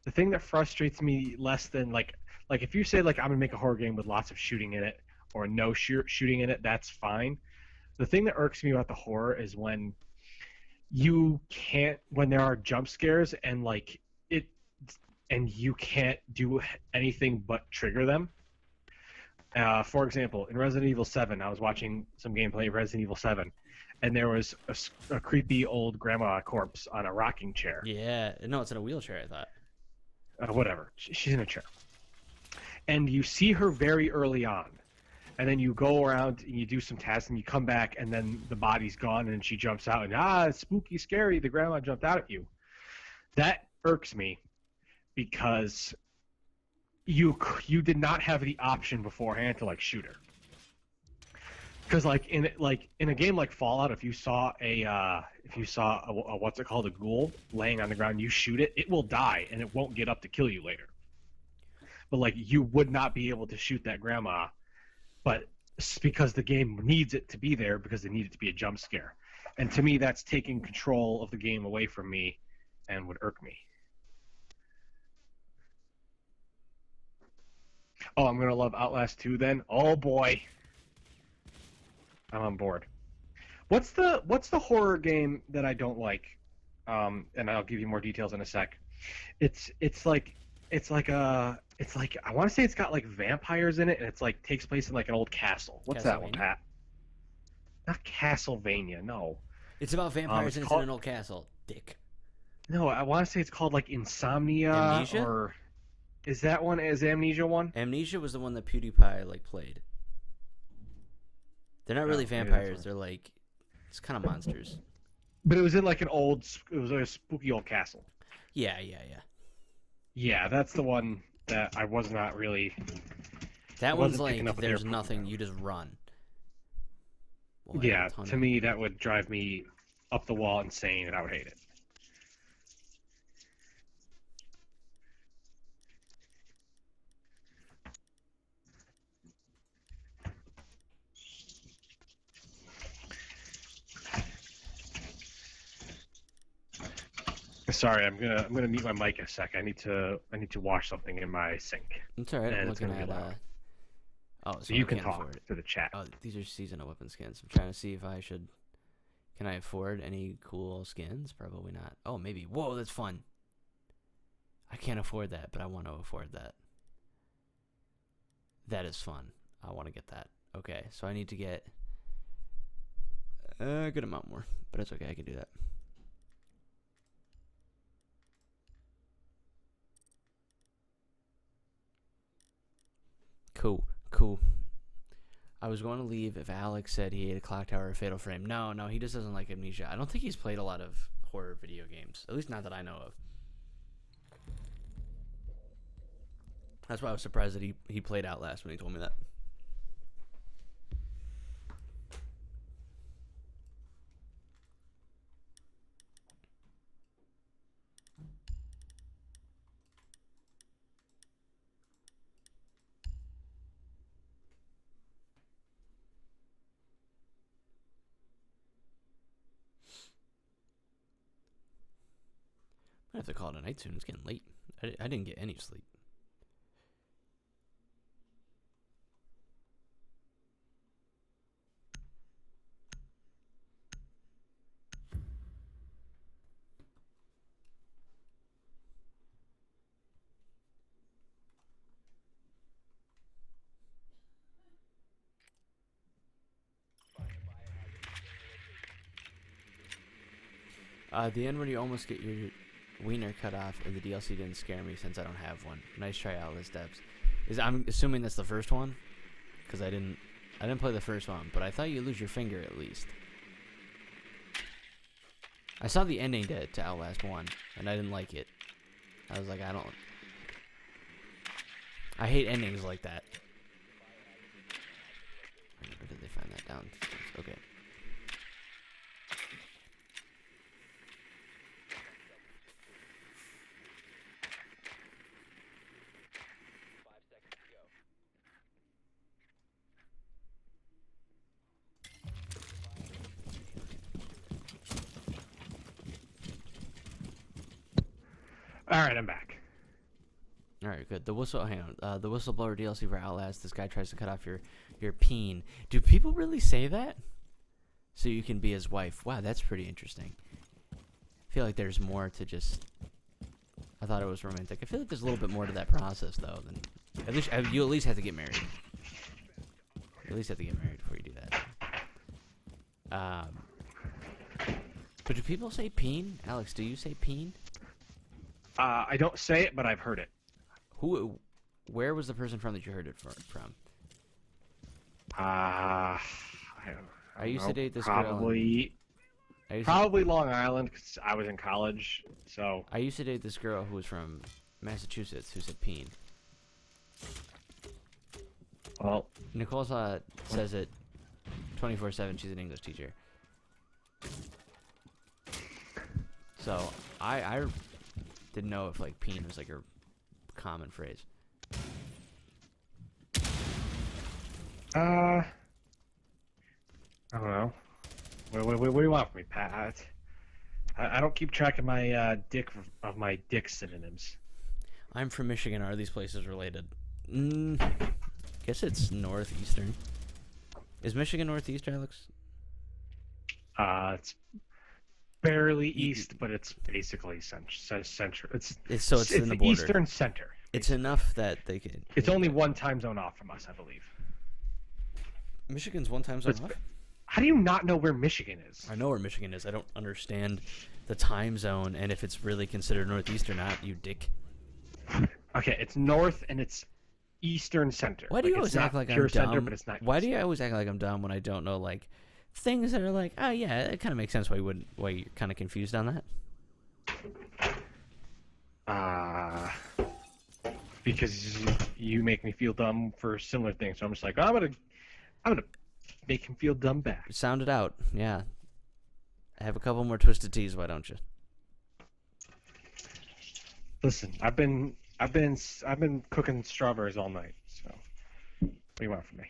[SPEAKER 2] the thing that frustrates me less than like if you say like I'm gonna make a horror game with lots of shooting in it or no shooting in it, that's fine. The thing that irks me about the horror is when there are jump scares and you can't do anything but trigger them. For example, in Resident Evil 7, I was watching some gameplay of Resident Evil 7, and there was a creepy old grandma corpse on a rocking chair.
[SPEAKER 1] Yeah, no, it's in a wheelchair, I thought.
[SPEAKER 2] Whatever. She's in a chair. And you see her very early on, and then you go around and you do some tasks, and you come back, and then the body's gone, and she jumps out, and it's spooky, scary, the grandma jumped out at you. That irks me, because you did not have the option beforehand to like shoot her. Because in a game like Fallout, if you saw a what's it called, a ghoul laying on the ground, you shoot it, it will die and it won't get up to kill you later. But like you would not be able to shoot that grandma, but because the game needs it to be there because they need it to be a jump scare. And to me, that's taking control of the game away from me and would irk me. Oh, I'm gonna love Outlast 2 then. Oh boy, I'm on board. What's the horror game that I don't like? And I'll give you more details in a sec. It's like I want to say it's got like vampires in it, and it's like takes place in like an old castle. What's that one, Pat? Not Castlevania, no.
[SPEAKER 1] It's about vampires and it's in an old castle. Dick.
[SPEAKER 2] No, I want to say it's called like Insomnia.
[SPEAKER 1] Amnesia?
[SPEAKER 2] Or is that one? Is Amnesia one?
[SPEAKER 1] Amnesia was the one that PewDiePie like played. They're not really vampires. They're like, it's kind of monsters.
[SPEAKER 2] But it was in like it was like a spooky old castle.
[SPEAKER 1] Yeah.
[SPEAKER 2] Yeah, that's the one that I was not really.
[SPEAKER 1] That
[SPEAKER 2] I
[SPEAKER 1] one's
[SPEAKER 2] wasn't picking
[SPEAKER 1] like
[SPEAKER 2] up what they were
[SPEAKER 1] there's
[SPEAKER 2] putting
[SPEAKER 1] nothing.
[SPEAKER 2] down.
[SPEAKER 1] You just run. Boy, I have
[SPEAKER 2] Yeah,
[SPEAKER 1] a ton
[SPEAKER 2] to
[SPEAKER 1] of-
[SPEAKER 2] me that would drive me up the wall insane, and I would hate it. Sorry, I'm gonna mute my mic a sec. I need to wash something in my sink,
[SPEAKER 1] It's alright. I'm
[SPEAKER 2] and it's
[SPEAKER 1] looking
[SPEAKER 2] gonna be
[SPEAKER 1] at
[SPEAKER 2] loud.
[SPEAKER 1] oh,
[SPEAKER 2] So
[SPEAKER 1] I
[SPEAKER 2] you can
[SPEAKER 1] can't
[SPEAKER 2] talk
[SPEAKER 1] afford it.
[SPEAKER 2] to the chat.
[SPEAKER 1] Oh, these are seasonal weapon skins. I'm trying to see if I should. Can I afford any cool skins? Probably not. Oh, maybe. Whoa, that's fun. I can't afford that, but I want to afford that. That is fun. I want to get that. Okay, so I need to get a good amount more, but it's okay. I can do that. Cool, cool. I was going to leave if Alex said he ate a clock tower or fatal frame. No, he just doesn't like Amnesia. I don't think he's played a lot of horror video games, at least not that I know of. That's why I was surprised that he played Outlast when he told me that. I have to call it a night soon. It's getting late. I didn't get any sleep. The end when you almost get your wiener cut off and the DLC didn't scare me since I don't have one. Nice try, Outlast Debs. I'm assuming that's the first one, because I didn't play the first one, but I thought you lose your finger at least. I saw the ending to Outlast 1, and I didn't like it. I was like, I hate endings like that. Where did they find that down? Okay.
[SPEAKER 2] All right, I'm back.
[SPEAKER 1] All right, good. The whistleblower DLC for Outlast. This guy tries to cut off your peen. Do people really say that? So you can be his wife. Wow, that's pretty interesting. I feel like there's more to just. I thought it was romantic. I feel like there's a little bit more to that process, though. Than you at least have to get married. You at least have to get married before you do that. But do people say peen? Alex, do you say peen?
[SPEAKER 2] I don't say it, but I've heard it.
[SPEAKER 1] Where was the person from that you heard it from?
[SPEAKER 2] I
[SPEAKER 1] used to date this
[SPEAKER 2] probably,
[SPEAKER 1] girl.
[SPEAKER 2] Probably Long Island, because I was in college. So
[SPEAKER 1] I used to date this girl who was from Massachusetts who said peen.
[SPEAKER 2] Well,
[SPEAKER 1] Nicole says it 24/7. She's an English teacher. So I didn't know if like peen was like a common phrase.
[SPEAKER 2] I don't know. What do you want from me, Pat? I don't keep track of my dick synonyms.
[SPEAKER 1] I'm from Michigan. Are these places related? Guess it's northeastern. Is Michigan northeast, Alex?
[SPEAKER 2] It's barely east, but it's basically central. It's
[SPEAKER 1] in the
[SPEAKER 2] the
[SPEAKER 1] border.
[SPEAKER 2] eastern center.
[SPEAKER 1] It's enough that they could.
[SPEAKER 2] It's only one time zone off from us, I believe.
[SPEAKER 1] Michigan's one time zone off?
[SPEAKER 2] How do you not know where Michigan is?
[SPEAKER 1] I know where Michigan is. I don't understand the time zone and if it's really considered northeast or not, you dick.
[SPEAKER 2] Okay, it's north and it's eastern center.
[SPEAKER 1] Why do you always act like I'm dumb?
[SPEAKER 2] Center, but it's not
[SPEAKER 1] Why do you always act like I'm dumb when I don't know like things that are like, oh yeah, it kind of makes sense why you're kind of confused on that?
[SPEAKER 2] because you make me feel dumb for similar things. So I'm just like, oh, I'm gonna make him feel dumb back.
[SPEAKER 1] Sound it out. Yeah. Have a couple more twisted teas, why don't you?
[SPEAKER 2] Listen, I've been cooking strawberries all night. So what do you want from me?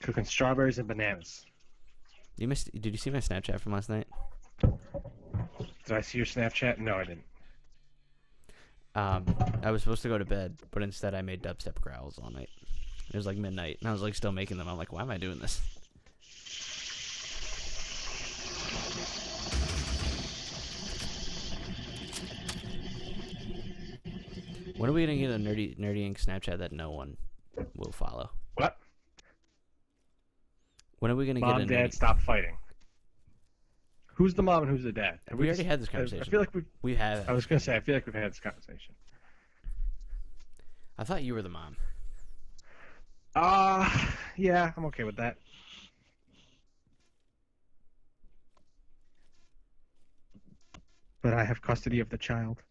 [SPEAKER 2] Cooking strawberries and bananas.
[SPEAKER 1] Did you see my Snapchat from last night?
[SPEAKER 2] Did I see your Snapchat? No, I didn't.
[SPEAKER 1] I was supposed to go to bed, but instead I made dubstep growls all night. It was like midnight, and I was like still making them. I'm like, why am I doing this? When are we gonna get a nerdy ink Snapchat that no one will follow?
[SPEAKER 2] What?
[SPEAKER 1] When are we gonna
[SPEAKER 2] Mom,
[SPEAKER 1] get a
[SPEAKER 2] Dad,
[SPEAKER 1] nerdy...
[SPEAKER 2] stop fighting. Who's the mom and who's the dad?
[SPEAKER 1] We already had this conversation.
[SPEAKER 2] I feel like
[SPEAKER 1] we have.
[SPEAKER 2] I was gonna say I feel like we've had this conversation.
[SPEAKER 1] I thought you were the mom.
[SPEAKER 2] Yeah, I'm okay with that. But I have custody of the child.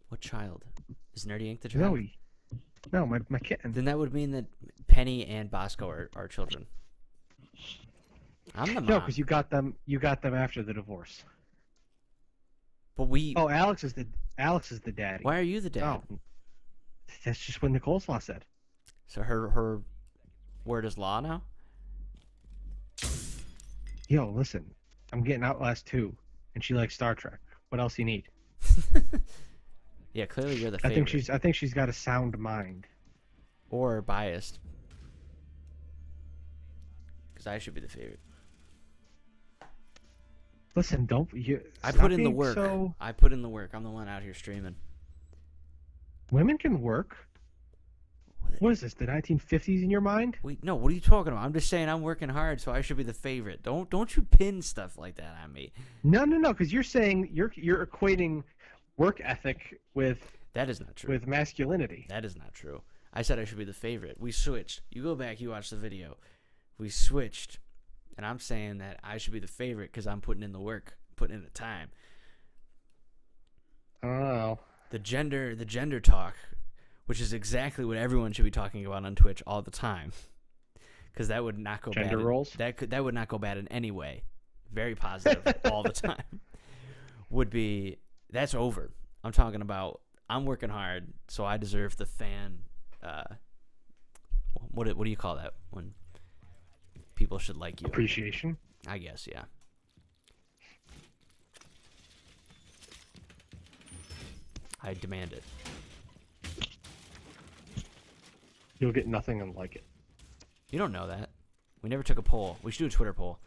[SPEAKER 1] What child? Is Nerdy Ink the child?
[SPEAKER 2] Zoe. No, my kitten.
[SPEAKER 1] Then that would mean that Penny and Bosco are children. I'm the mom.
[SPEAKER 2] No, because you got them after the divorce.
[SPEAKER 1] But we.
[SPEAKER 2] Oh, Alex is the daddy.
[SPEAKER 1] Why are you the dad?
[SPEAKER 2] Oh, that's just what Nicole's law said.
[SPEAKER 1] So her word is law now?
[SPEAKER 2] Yo, listen, I'm getting Outlast 2, and she likes Star Trek. What else you need?
[SPEAKER 1] Yeah, clearly you're the favorite.
[SPEAKER 2] I think she's got a sound mind.
[SPEAKER 1] Or biased. Because I should be the favorite.
[SPEAKER 2] Listen, don't you?
[SPEAKER 1] I put in the work. I put in the work. I'm the one out here streaming.
[SPEAKER 2] Women can work. What is this? The 1950s in your mind?
[SPEAKER 1] No, what are you talking about? I'm just saying I'm working hard, so I should be the favorite. Don't you pin stuff like that on me.
[SPEAKER 2] No, because you're saying you're equating work ethic with
[SPEAKER 1] that is not true.
[SPEAKER 2] With masculinity.
[SPEAKER 1] That is not true. I said I should be the favorite. We switched. You go back, you watch the video. We switched, and I'm saying that I should be the favorite because I'm putting in the work, putting in the time.
[SPEAKER 2] Oh.
[SPEAKER 1] The gender talk, which is exactly what everyone should be talking about on Twitch all the time, because that would not go bad.
[SPEAKER 2] Gender roles?
[SPEAKER 1] That would not go bad in any way. Very positive all the time. That's over. I'm talking about I'm working hard, so I deserve the fan. What do you call that when people should like you?
[SPEAKER 2] Appreciation?
[SPEAKER 1] I guess, yeah. I demand it.
[SPEAKER 2] You'll get nothing unlike it.
[SPEAKER 1] You don't know that. We never took a poll. We should do a Twitter poll.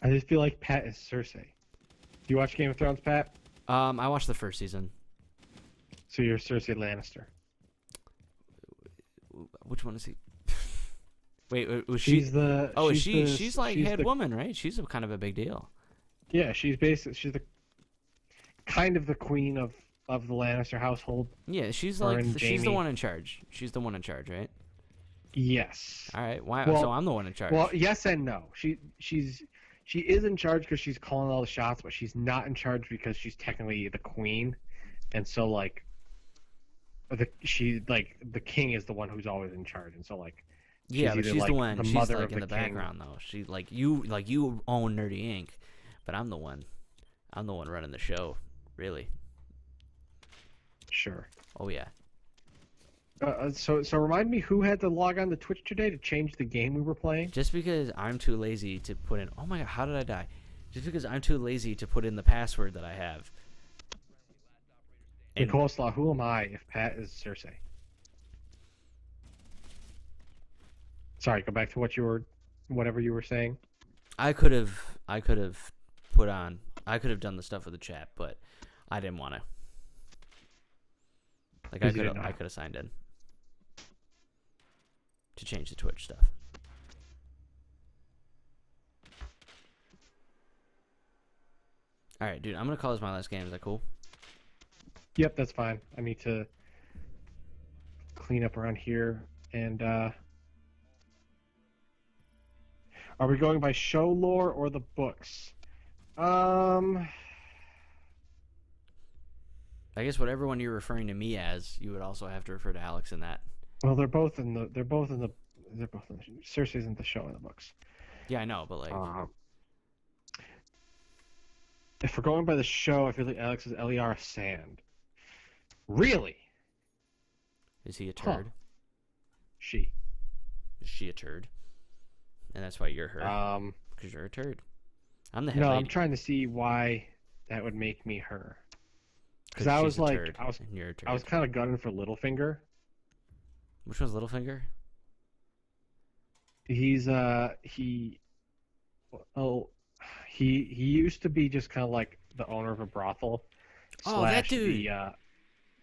[SPEAKER 2] I just feel like Pat is Cersei. Do you watch Game of Thrones, Pat?
[SPEAKER 1] I watched the first season.
[SPEAKER 2] So you're Cersei Lannister.
[SPEAKER 1] Which one is he? Wait, was
[SPEAKER 2] she's
[SPEAKER 1] she?
[SPEAKER 2] The.
[SPEAKER 1] Oh,
[SPEAKER 2] she's
[SPEAKER 1] like head woman, right? She's kind of a big deal.
[SPEAKER 2] Yeah, she's the kind of the queen of the Lannister household.
[SPEAKER 1] Yeah, she's the one in charge. She's the one in charge, right?
[SPEAKER 2] Yes.
[SPEAKER 1] All right. Why?
[SPEAKER 2] Well,
[SPEAKER 1] so I'm the one in charge.
[SPEAKER 2] Well, yes and no. She is in charge because she's calling all the shots, but she's not in charge because she's technically the queen, and so like, the king is the one who's always in charge, and so like.
[SPEAKER 1] Yeah, but she's
[SPEAKER 2] like
[SPEAKER 1] the one.
[SPEAKER 2] The
[SPEAKER 1] she's
[SPEAKER 2] mother
[SPEAKER 1] like
[SPEAKER 2] of
[SPEAKER 1] in the
[SPEAKER 2] king.
[SPEAKER 1] background though. She you own Nerdy Inc., but I'm the one. I'm the one running the show, really.
[SPEAKER 2] Sure.
[SPEAKER 1] Oh yeah.
[SPEAKER 2] So remind me who had to log on to Twitch today to change the game we were playing?
[SPEAKER 1] Just because I'm too lazy to put in. Oh my god, how did I die? Just because I'm too lazy to put in the password that I have.
[SPEAKER 2] Nicole Slaw, who am I if Pat is Cersei? Sorry, go back to whatever you were saying.
[SPEAKER 1] I could have done the stuff with the chat, but I didn't want to. Like I could have signed in to change the Twitch stuff. All right, dude, I'm gonna call this my last game. Is that cool?
[SPEAKER 2] Yep, that's fine. I need to clean up around here and. Are we going by show lore or the books?
[SPEAKER 1] I guess whatever one you're referring to me as, you would also have to refer to Alex in that.
[SPEAKER 2] Well, Cersei's in the show in the books.
[SPEAKER 1] Yeah, I know, but like,
[SPEAKER 2] Um, if we're going by the show, I feel like Alex is Eliara Sand. Really?
[SPEAKER 1] is he a
[SPEAKER 2] Huh.
[SPEAKER 1] turd?
[SPEAKER 2] She.
[SPEAKER 1] Is she a turd? And that's why you're her, because you're a turd. I'm the head
[SPEAKER 2] No,
[SPEAKER 1] lady.
[SPEAKER 2] I'm trying to see why that would make me her. Because
[SPEAKER 1] Because
[SPEAKER 2] I
[SPEAKER 1] she's
[SPEAKER 2] was
[SPEAKER 1] a
[SPEAKER 2] like,
[SPEAKER 1] turd, and you're a turd.
[SPEAKER 2] I was kind of gunning for Littlefinger.
[SPEAKER 1] Which one's Littlefinger?
[SPEAKER 2] He's oh, he used to be just kind of like the owner of a brothel,
[SPEAKER 1] Oh, that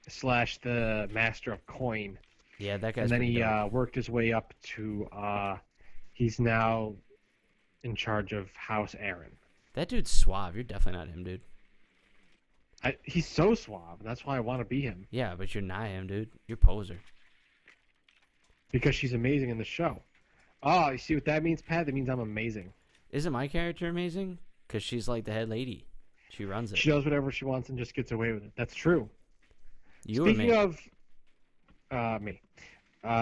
[SPEAKER 2] slash
[SPEAKER 1] dude.
[SPEAKER 2] the master of coin,
[SPEAKER 1] Yeah, that guy's
[SPEAKER 2] and then
[SPEAKER 1] pretty
[SPEAKER 2] he
[SPEAKER 1] dope.
[SPEAKER 2] worked his way up to he's now in charge of House Aaron.
[SPEAKER 1] That dude's suave. You're definitely not him, dude.
[SPEAKER 2] He's so suave. That's why I want to be him,
[SPEAKER 1] Yeah, but you're not him, dude. You're poser.
[SPEAKER 2] because she's amazing in the show. Oh, you see what that means, Pat? That means I'm amazing.
[SPEAKER 1] Isn't my character amazing? Because she's like the head lady. She runs it.
[SPEAKER 2] She does whatever she wants and just gets away with it. That's true.
[SPEAKER 1] You and
[SPEAKER 2] Speaking
[SPEAKER 1] me.
[SPEAKER 2] of me,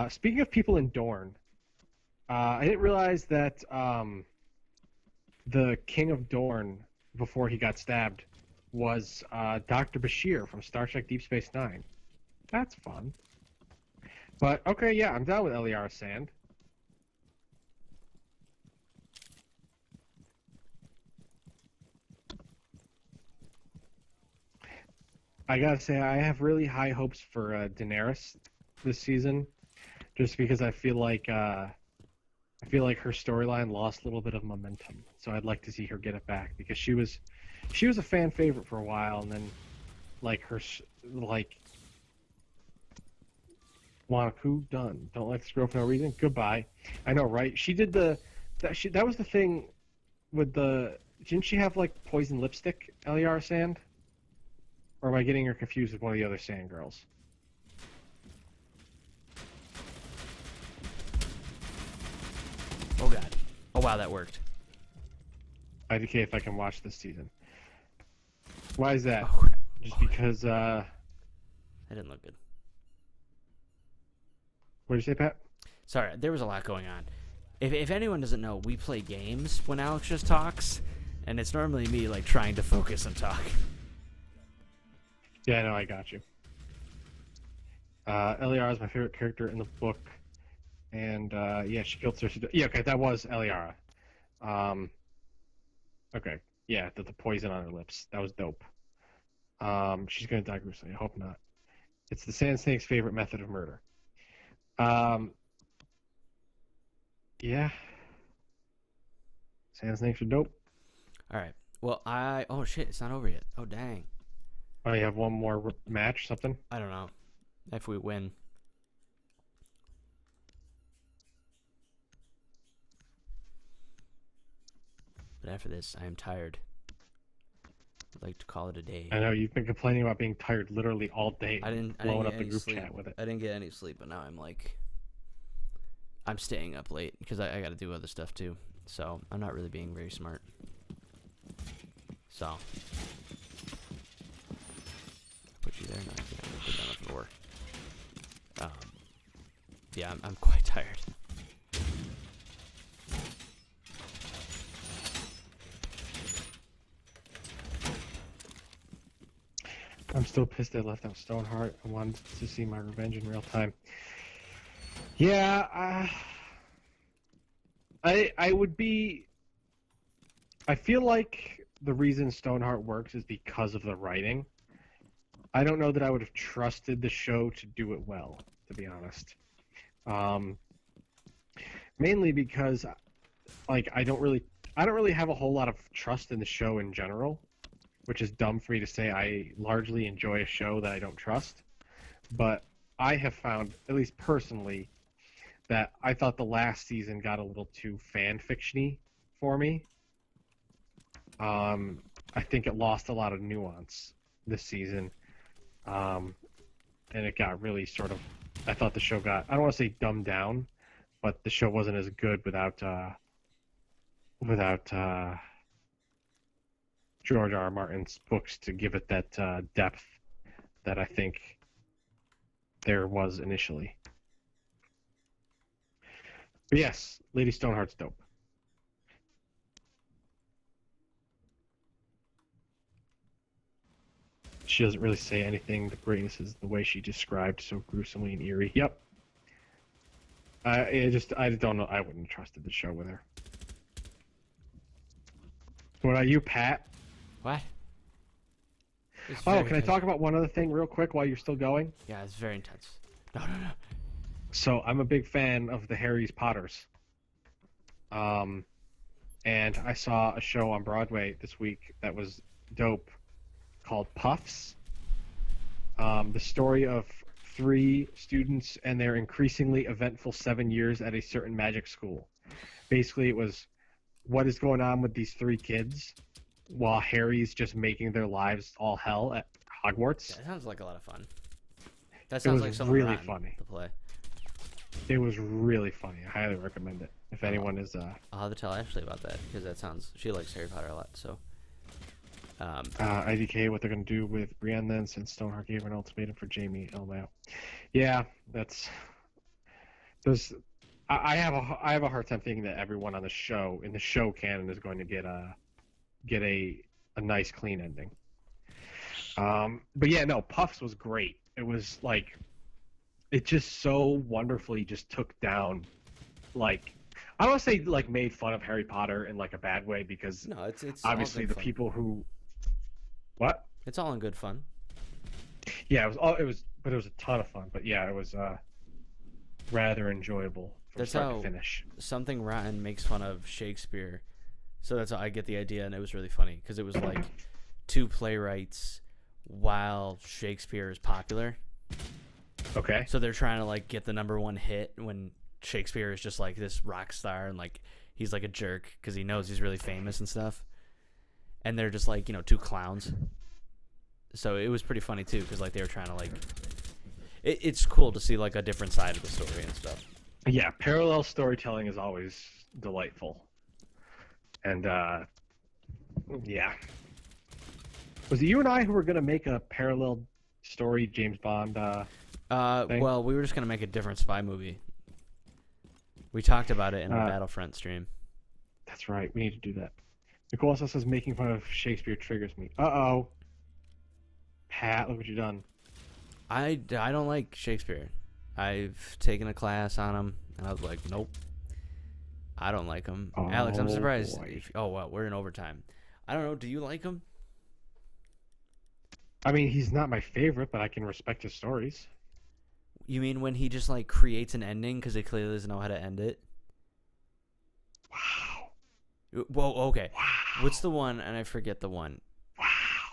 [SPEAKER 2] speaking of people in Dorne, I didn't realize that the King of Dorne, before he got stabbed, was Dr. Bashir from Star Trek Deep Space Nine. That's fun. But okay, yeah, I'm down with Eliara Sand. I gotta say, I have really high hopes for Daenerys this season, just because I feel like her storyline lost a little bit of momentum. So I'd like to see her get it back, because she was a fan favorite for a while, and then like Wanaku done. Don't like this girl for no reason. Goodbye. I know, right? She did that was the thing with the. Didn't she have like poison lipstick, Eliara Sand? Or am I getting her confused with one of the other Sand girls?
[SPEAKER 1] Oh, God. Oh, wow, that worked.
[SPEAKER 2] IDK if I can watch this season. Why is that?
[SPEAKER 1] Oh, crap.
[SPEAKER 2] Just
[SPEAKER 1] Oh,
[SPEAKER 2] because,
[SPEAKER 1] that didn't look good.
[SPEAKER 2] what did you say, Pat?
[SPEAKER 1] Sorry, there was a lot going on. If anyone doesn't know, we play games when Alex just talks, and it's normally me, like, trying to focus and talk.
[SPEAKER 2] Yeah, no, I got you. Eliara is my favorite character in the book. And, yeah, she killed Cersei. Yeah, okay, that was Eliara. Okay, yeah, the poison on her lips. That was dope. She's gonna die gruesomely. I hope not. It's the Sand Snake's favorite method of murder. Yeah. Sand Snakes are dope.
[SPEAKER 1] All right. Well, oh, shit, it's not over yet. Oh, dang.
[SPEAKER 2] Oh, you have one more match, something?
[SPEAKER 1] I don't know. If we win. But after this, I am tired. I'd like to call it a day.
[SPEAKER 2] I know, you've been complaining about being tired literally all day.
[SPEAKER 1] I didn't
[SPEAKER 2] blowing
[SPEAKER 1] get
[SPEAKER 2] up the
[SPEAKER 1] any
[SPEAKER 2] group
[SPEAKER 1] sleep.
[SPEAKER 2] chat with it.
[SPEAKER 1] I didn't get any sleep, but now I'm staying up late because I got to do other stuff too. So I'm not really being very smart. So put you there. No, I think I'm gonna put that on the floor. Yeah, I'm quite tired.
[SPEAKER 2] I'm still pissed I left out Stoneheart. I wanted to see my revenge in real time. Yeah, I would be. I feel like the reason Stoneheart works is because of the writing. I don't know that I would have trusted the show to do it well, to be honest. Mainly because, like, I don't really have a whole lot of trust in the show in general, which is dumb for me to say. I largely enjoy a show that I don't trust, but I have found, at least personally, that I thought the last season got a little too fan fiction-y for me. I think it lost a lot of nuance this season, and it got really sort of. I thought the show got. I don't want to say dumbed down, but the show wasn't as good without George R. R. Martin's books to give it that depth that I think there was initially. But yes, Lady Stoneheart's dope. She doesn't really say anything. The greatness is the way she described so gruesomely and eerie. Yep. I don't know. I wouldn't have trusted the show with her. What about you, Pat?
[SPEAKER 1] What? It's
[SPEAKER 2] Oh,
[SPEAKER 1] very
[SPEAKER 2] can I
[SPEAKER 1] intense.
[SPEAKER 2] talk about one other thing real quick while you're still going?
[SPEAKER 1] Yeah, it's very intense. No, no, no.
[SPEAKER 2] So I'm a big fan of the Harry Potters. And I saw a show on Broadway this week that was dope called Puffs. The story of 3 students and their increasingly eventful 7 years at a certain magic school. Basically, it was what is going on with these 3 kids while Harry's just making their lives all hell at Hogwarts.
[SPEAKER 1] Yeah, it sounds like a lot of fun. That
[SPEAKER 2] It
[SPEAKER 1] sounds
[SPEAKER 2] was
[SPEAKER 1] like something
[SPEAKER 2] really
[SPEAKER 1] rotten
[SPEAKER 2] funny.
[SPEAKER 1] to play.
[SPEAKER 2] It was really funny. I highly recommend it. If anyone is
[SPEAKER 1] I'll have to tell Ashley about that because that sounds. She likes Harry Potter a lot. So.
[SPEAKER 2] IDK, what they're gonna do with Brienne then, since Stoneheart gave her an ultimatum for Jamie Elmao. Yeah, that's. There's. I have a hard time thinking that everyone on the show in the show canon is going to get a nice clean ending. But yeah, no, Puffs was great. It was like, it just so wonderfully just took down, like, I don't want to say like made fun of Harry Potter in like a bad way because
[SPEAKER 1] No, it's
[SPEAKER 2] obviously
[SPEAKER 1] all
[SPEAKER 2] the
[SPEAKER 1] good fun.
[SPEAKER 2] people who. What?
[SPEAKER 1] It's all in good fun.
[SPEAKER 2] Yeah, but it was a ton of fun. But yeah, it was rather enjoyable from
[SPEAKER 1] That's
[SPEAKER 2] start
[SPEAKER 1] how-
[SPEAKER 2] to finish.
[SPEAKER 1] Something Rotten makes fun of Shakespeare, so that's how I get the idea, and it was really funny because it was like 2 playwrights while Shakespeare is popular.
[SPEAKER 2] Okay.
[SPEAKER 1] So they're trying to like get the #1 hit when Shakespeare is just like this rock star and like he's like a jerk because he knows he's really famous and stuff. And they're just like 2 clowns. So it was pretty funny too because like they were trying to like. It's cool to see like a different side of the story and stuff.
[SPEAKER 2] Yeah, parallel storytelling is always delightful. And yeah. Was it you and I who were gonna make a parallel story James Bond thing?
[SPEAKER 1] Well, we were just gonna make a different spy movie. We talked about it in the Battlefront stream.
[SPEAKER 2] That's right. We need to do that. Nicole also says making fun of Shakespeare triggers me. Uh-oh. Pat, look what you've done.
[SPEAKER 1] I don't like Shakespeare. I've taken a class on him, and I was like, nope. I don't like him.
[SPEAKER 2] Oh,
[SPEAKER 1] Alex, I'm surprised.
[SPEAKER 2] boy.
[SPEAKER 1] Oh, wow, we're in overtime. I don't know. Do you like him?
[SPEAKER 2] I mean, he's not my favorite, but I can respect his stories.
[SPEAKER 1] You mean when he just like creates an ending because he clearly doesn't know how to end it?
[SPEAKER 2] Wow.
[SPEAKER 1] Whoa, okay.
[SPEAKER 2] Wow.
[SPEAKER 1] What's the one? And I forget the one.
[SPEAKER 2] Wow.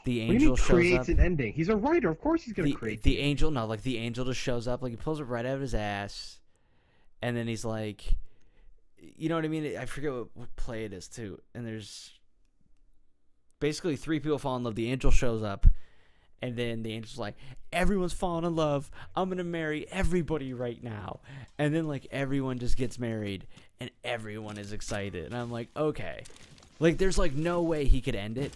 [SPEAKER 1] The
[SPEAKER 2] What do you
[SPEAKER 1] angel
[SPEAKER 2] mean
[SPEAKER 1] shows
[SPEAKER 2] creates
[SPEAKER 1] up.
[SPEAKER 2] an ending? He's a writer. Of course he's going to create
[SPEAKER 1] The angel, no, like the angel just shows up, like he pulls it right out of his ass, and then he's like, you know what I mean? I forget what play it is too. And there's basically 3 people fall in love. The angel shows up, and then the angel's like, everyone's falling in love. I'm gonna marry everybody right now. And then like everyone just gets married, and everyone is excited. And I'm like, okay, like there's like no way he could end it.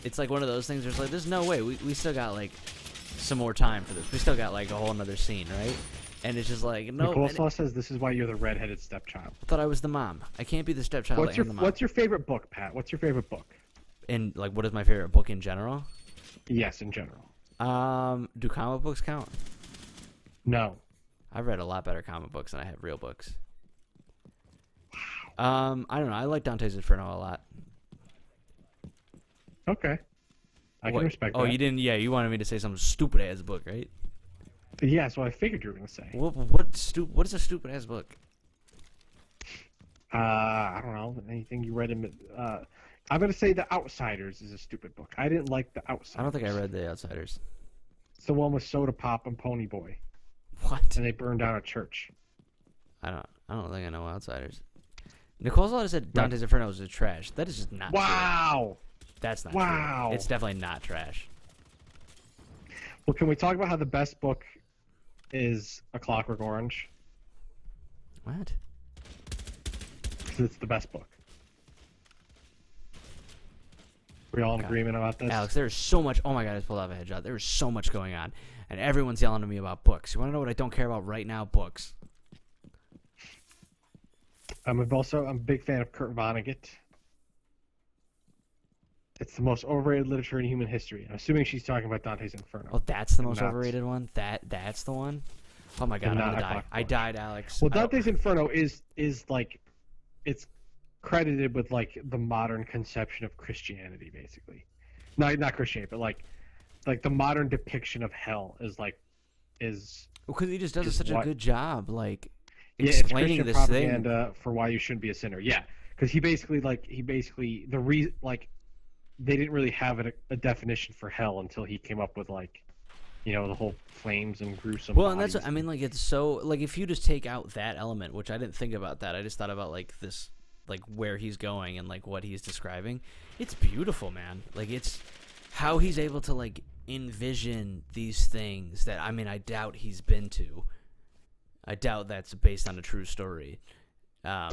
[SPEAKER 1] It's like one of those things where it's like, there's no way. We still got like some more time for this. We still got like a whole another scene, right? And it's just like, no.
[SPEAKER 2] Nicole
[SPEAKER 1] and
[SPEAKER 2] Saw says this is why you're the redheaded stepchild.
[SPEAKER 1] I thought I was the mom. I can't be the stepchild and the mom.
[SPEAKER 2] What's your favorite book, Pat? What's your favorite book?
[SPEAKER 1] And like, what is my favorite book in general?
[SPEAKER 2] Yes, in general.
[SPEAKER 1] Do comic books count?
[SPEAKER 2] No.
[SPEAKER 1] I've read a lot better comic books than I have real books. I don't know. I like Dante's Inferno a lot.
[SPEAKER 2] Okay. I can respect that.
[SPEAKER 1] Oh, you didn't? Yeah, you wanted me to say some stupid ass book, right?
[SPEAKER 2] Yeah, that's what I figured you were going to say.
[SPEAKER 1] What is a stupid ass book?
[SPEAKER 2] I don't know. Anything you read in... I'm going to say The Outsiders is a stupid book. I didn't like The Outsiders.
[SPEAKER 1] I don't think I read The Outsiders.
[SPEAKER 2] It's the one with Soda Pop and Pony Boy.
[SPEAKER 1] What?
[SPEAKER 2] And they burned down a church.
[SPEAKER 1] I don't think I know Outsiders. Nicole's Law said Dante's Inferno is trash. That is just not true.
[SPEAKER 2] Wow!
[SPEAKER 1] That's not
[SPEAKER 2] Wow.
[SPEAKER 1] true. It's definitely not trash.
[SPEAKER 2] Well, can we talk about how the best book is A Clockwork Orange?
[SPEAKER 1] What?
[SPEAKER 2] Because it's the best book. We all in
[SPEAKER 1] God.
[SPEAKER 2] agreement about this?
[SPEAKER 1] Alex, there's so much. Oh my God, I just pulled off a headshot. There's so much going on, and everyone's yelling at me about books. You want to know what I don't care about right now? Books.
[SPEAKER 2] I'm a big fan of Kurt Vonnegut. It's the most overrated literature in human history. I'm assuming she's talking about Dante's Inferno.
[SPEAKER 1] Oh, that's the most
[SPEAKER 2] Not-
[SPEAKER 1] overrated one. That's the one. Oh my God,
[SPEAKER 2] And
[SPEAKER 1] I'm
[SPEAKER 2] not
[SPEAKER 1] gonna die.
[SPEAKER 2] Black
[SPEAKER 1] I
[SPEAKER 2] Book.
[SPEAKER 1] died, Alex.
[SPEAKER 2] Well,
[SPEAKER 1] I don't-
[SPEAKER 2] Dante's Inferno is like, it's credited with like the modern conception of Christianity, basically. No, not Christianity, but like the modern depiction of hell is
[SPEAKER 1] Because he just does
[SPEAKER 2] is
[SPEAKER 1] such a
[SPEAKER 2] what-
[SPEAKER 1] good job, like
[SPEAKER 2] yeah, it's
[SPEAKER 1] explaining
[SPEAKER 2] Christian
[SPEAKER 1] this thing.
[SPEAKER 2] propaganda for why you shouldn't be a sinner. Yeah, because he basically the reason like they didn't really have a definition for hell until he came up with like, you know, the whole flames and gruesome.
[SPEAKER 1] Well, and that's
[SPEAKER 2] bodies.
[SPEAKER 1] what, I mean, like it's so like if you just take out that element, which I didn't think about that. I just thought about like this, like where he's going and like what he's describing. It's beautiful, man. Like it's how he's able to like envision these things that I mean I doubt he's been to. I doubt that's based on a true story.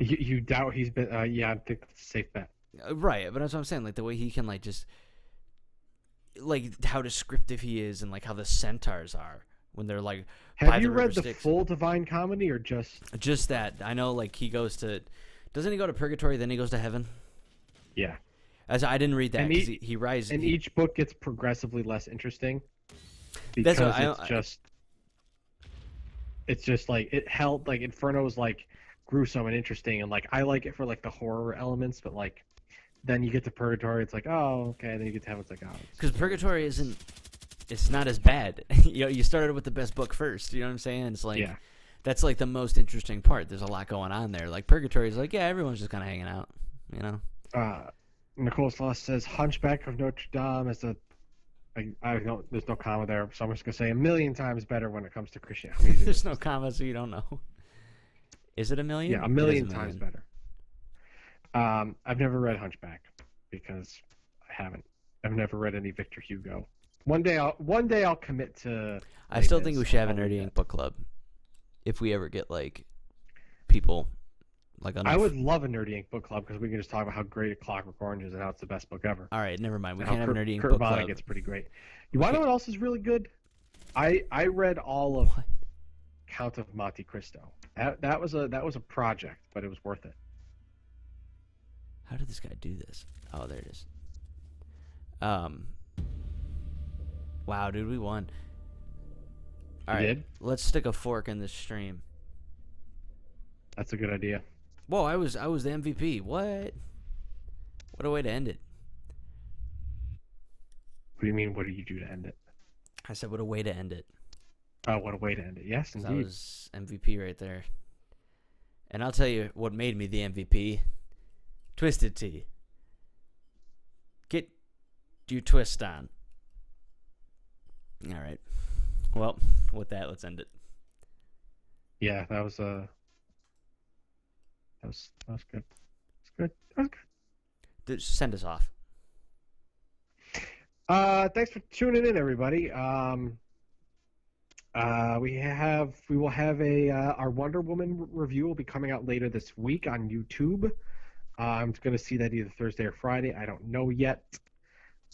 [SPEAKER 2] You doubt he's been? Yeah, I think that's a safe bet.
[SPEAKER 1] Right, but that's what I'm saying. Like the way he can like just like how descriptive he is and like how the centaurs are when they're like by
[SPEAKER 2] Have you
[SPEAKER 1] the
[SPEAKER 2] read
[SPEAKER 1] river
[SPEAKER 2] the
[SPEAKER 1] Styx.
[SPEAKER 2] full Divine Comedy or just
[SPEAKER 1] That I know. Like he goes to, doesn't he go to purgatory then he goes to heaven?
[SPEAKER 2] Yeah.
[SPEAKER 1] As I didn't read that
[SPEAKER 2] And
[SPEAKER 1] because he rises.
[SPEAKER 2] And each book gets progressively less interesting
[SPEAKER 1] That's
[SPEAKER 2] because
[SPEAKER 1] what
[SPEAKER 2] it's just like it held like Inferno is like gruesome and interesting, and like I like it for like the horror elements, but like then you get to Purgatory, it's like, oh, okay, then you get to Heaven, it's like, oh,
[SPEAKER 1] because purgatory isn't, it's not as bad. You know, you started with the best book first. You know what I'm saying? It's like
[SPEAKER 2] yeah.
[SPEAKER 1] that's like the most interesting part. There's a lot going on there. Like purgatory is like, yeah, everyone's just kind of hanging out. You know.
[SPEAKER 2] Nicole Celeste says Hunchback of Notre Dame is I don't, there's no comma there, so I'm just gonna say a million times better when it comes to Christianity.
[SPEAKER 1] There's no comma, so you don't know. Is it a million?
[SPEAKER 2] Yeah, a
[SPEAKER 1] It
[SPEAKER 2] million
[SPEAKER 1] is a
[SPEAKER 2] times
[SPEAKER 1] million.
[SPEAKER 2] better. I've never read Hunchback because I haven't. I've never read any Victor Hugo. One day I'll commit to.
[SPEAKER 1] I still think
[SPEAKER 2] this.
[SPEAKER 1] we should have a
[SPEAKER 2] I'll read
[SPEAKER 1] Nerdy
[SPEAKER 2] that.
[SPEAKER 1] Ink book club. If we ever get like people like enough.
[SPEAKER 2] I would love a Nerdy Ink book club because we can just talk about how great A Clockwork Orange is and how it's the best book ever.
[SPEAKER 1] All right, never mind. We
[SPEAKER 2] And
[SPEAKER 1] can't
[SPEAKER 2] how
[SPEAKER 1] have a Nerdy Ink
[SPEAKER 2] Kurt
[SPEAKER 1] book club.
[SPEAKER 2] Vonnegut's pretty great. You want to know what else is really good? I read all of
[SPEAKER 1] What?
[SPEAKER 2] Count of Monte Cristo. That was a project, but it was worth it.
[SPEAKER 1] How did this guy do this? Oh, there it is. Wow, dude, we won. All
[SPEAKER 2] You
[SPEAKER 1] right,
[SPEAKER 2] did?
[SPEAKER 1] let's stick a fork in this stream.
[SPEAKER 2] That's a good idea.
[SPEAKER 1] Whoa, I was the MVP. What? What a way to end it.
[SPEAKER 2] What do you mean? What did you do to end it?
[SPEAKER 1] I said, what a way to end it.
[SPEAKER 2] Oh, what a way to end it. Yes,
[SPEAKER 1] 'Cause I
[SPEAKER 2] indeed.
[SPEAKER 1] was MVP right there. And I'll tell you what made me the MVP. Twisted Tea. Get your twist on. All right. Well, with that, let's end it.
[SPEAKER 2] Yeah, that was good. It's good. That was good.
[SPEAKER 1] Just send us off.
[SPEAKER 2] Thanks for tuning in, everybody. We will have our Wonder Woman review will be coming out later this week on YouTube. I'm going to see that either Thursday or Friday. I don't know yet.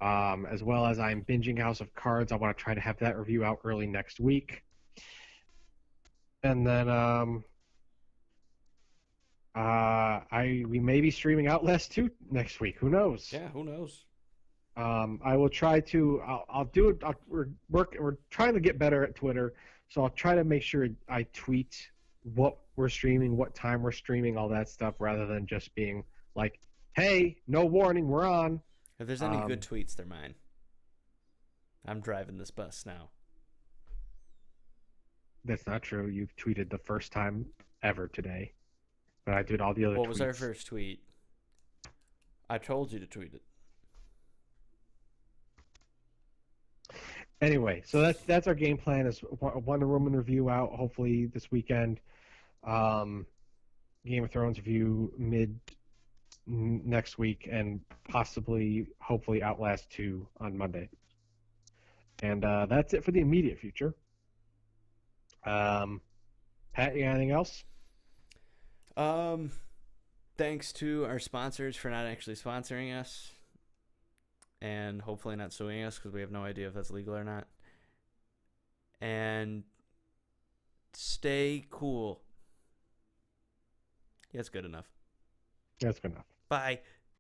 [SPEAKER 2] As well as I'm binging House of Cards. I want to try to have that review out early next week. And then we may be streaming Outlast 2 next week. Who knows?
[SPEAKER 1] Yeah, who knows?
[SPEAKER 2] I will try to. I'll do it. We're trying to get better at Twitter, so I'll try to make sure I tweet what we're streaming, what time we're streaming, all that stuff, rather than just being like, "Hey, no warning, we're on."
[SPEAKER 1] If there's any good tweets, they're mine. I'm driving this bus now.
[SPEAKER 2] That's not true. You've tweeted the first time ever today, but I did all the other.
[SPEAKER 1] What was our
[SPEAKER 2] tweets.
[SPEAKER 1] first tweet? I told you to tweet it.
[SPEAKER 2] Anyway, so that's our game plan. Is Wonder Woman review out hopefully this weekend. Game of Thrones review next week, and hopefully Outlast 2 on Monday. And that's it for the immediate future. Pat, you got anything else?
[SPEAKER 1] Thanks to our sponsors for not actually sponsoring us. and hopefully not suing us because we have no idea if that's legal or not. And stay cool. Yeah, that's good enough.
[SPEAKER 2] That's good enough.
[SPEAKER 1] Bye.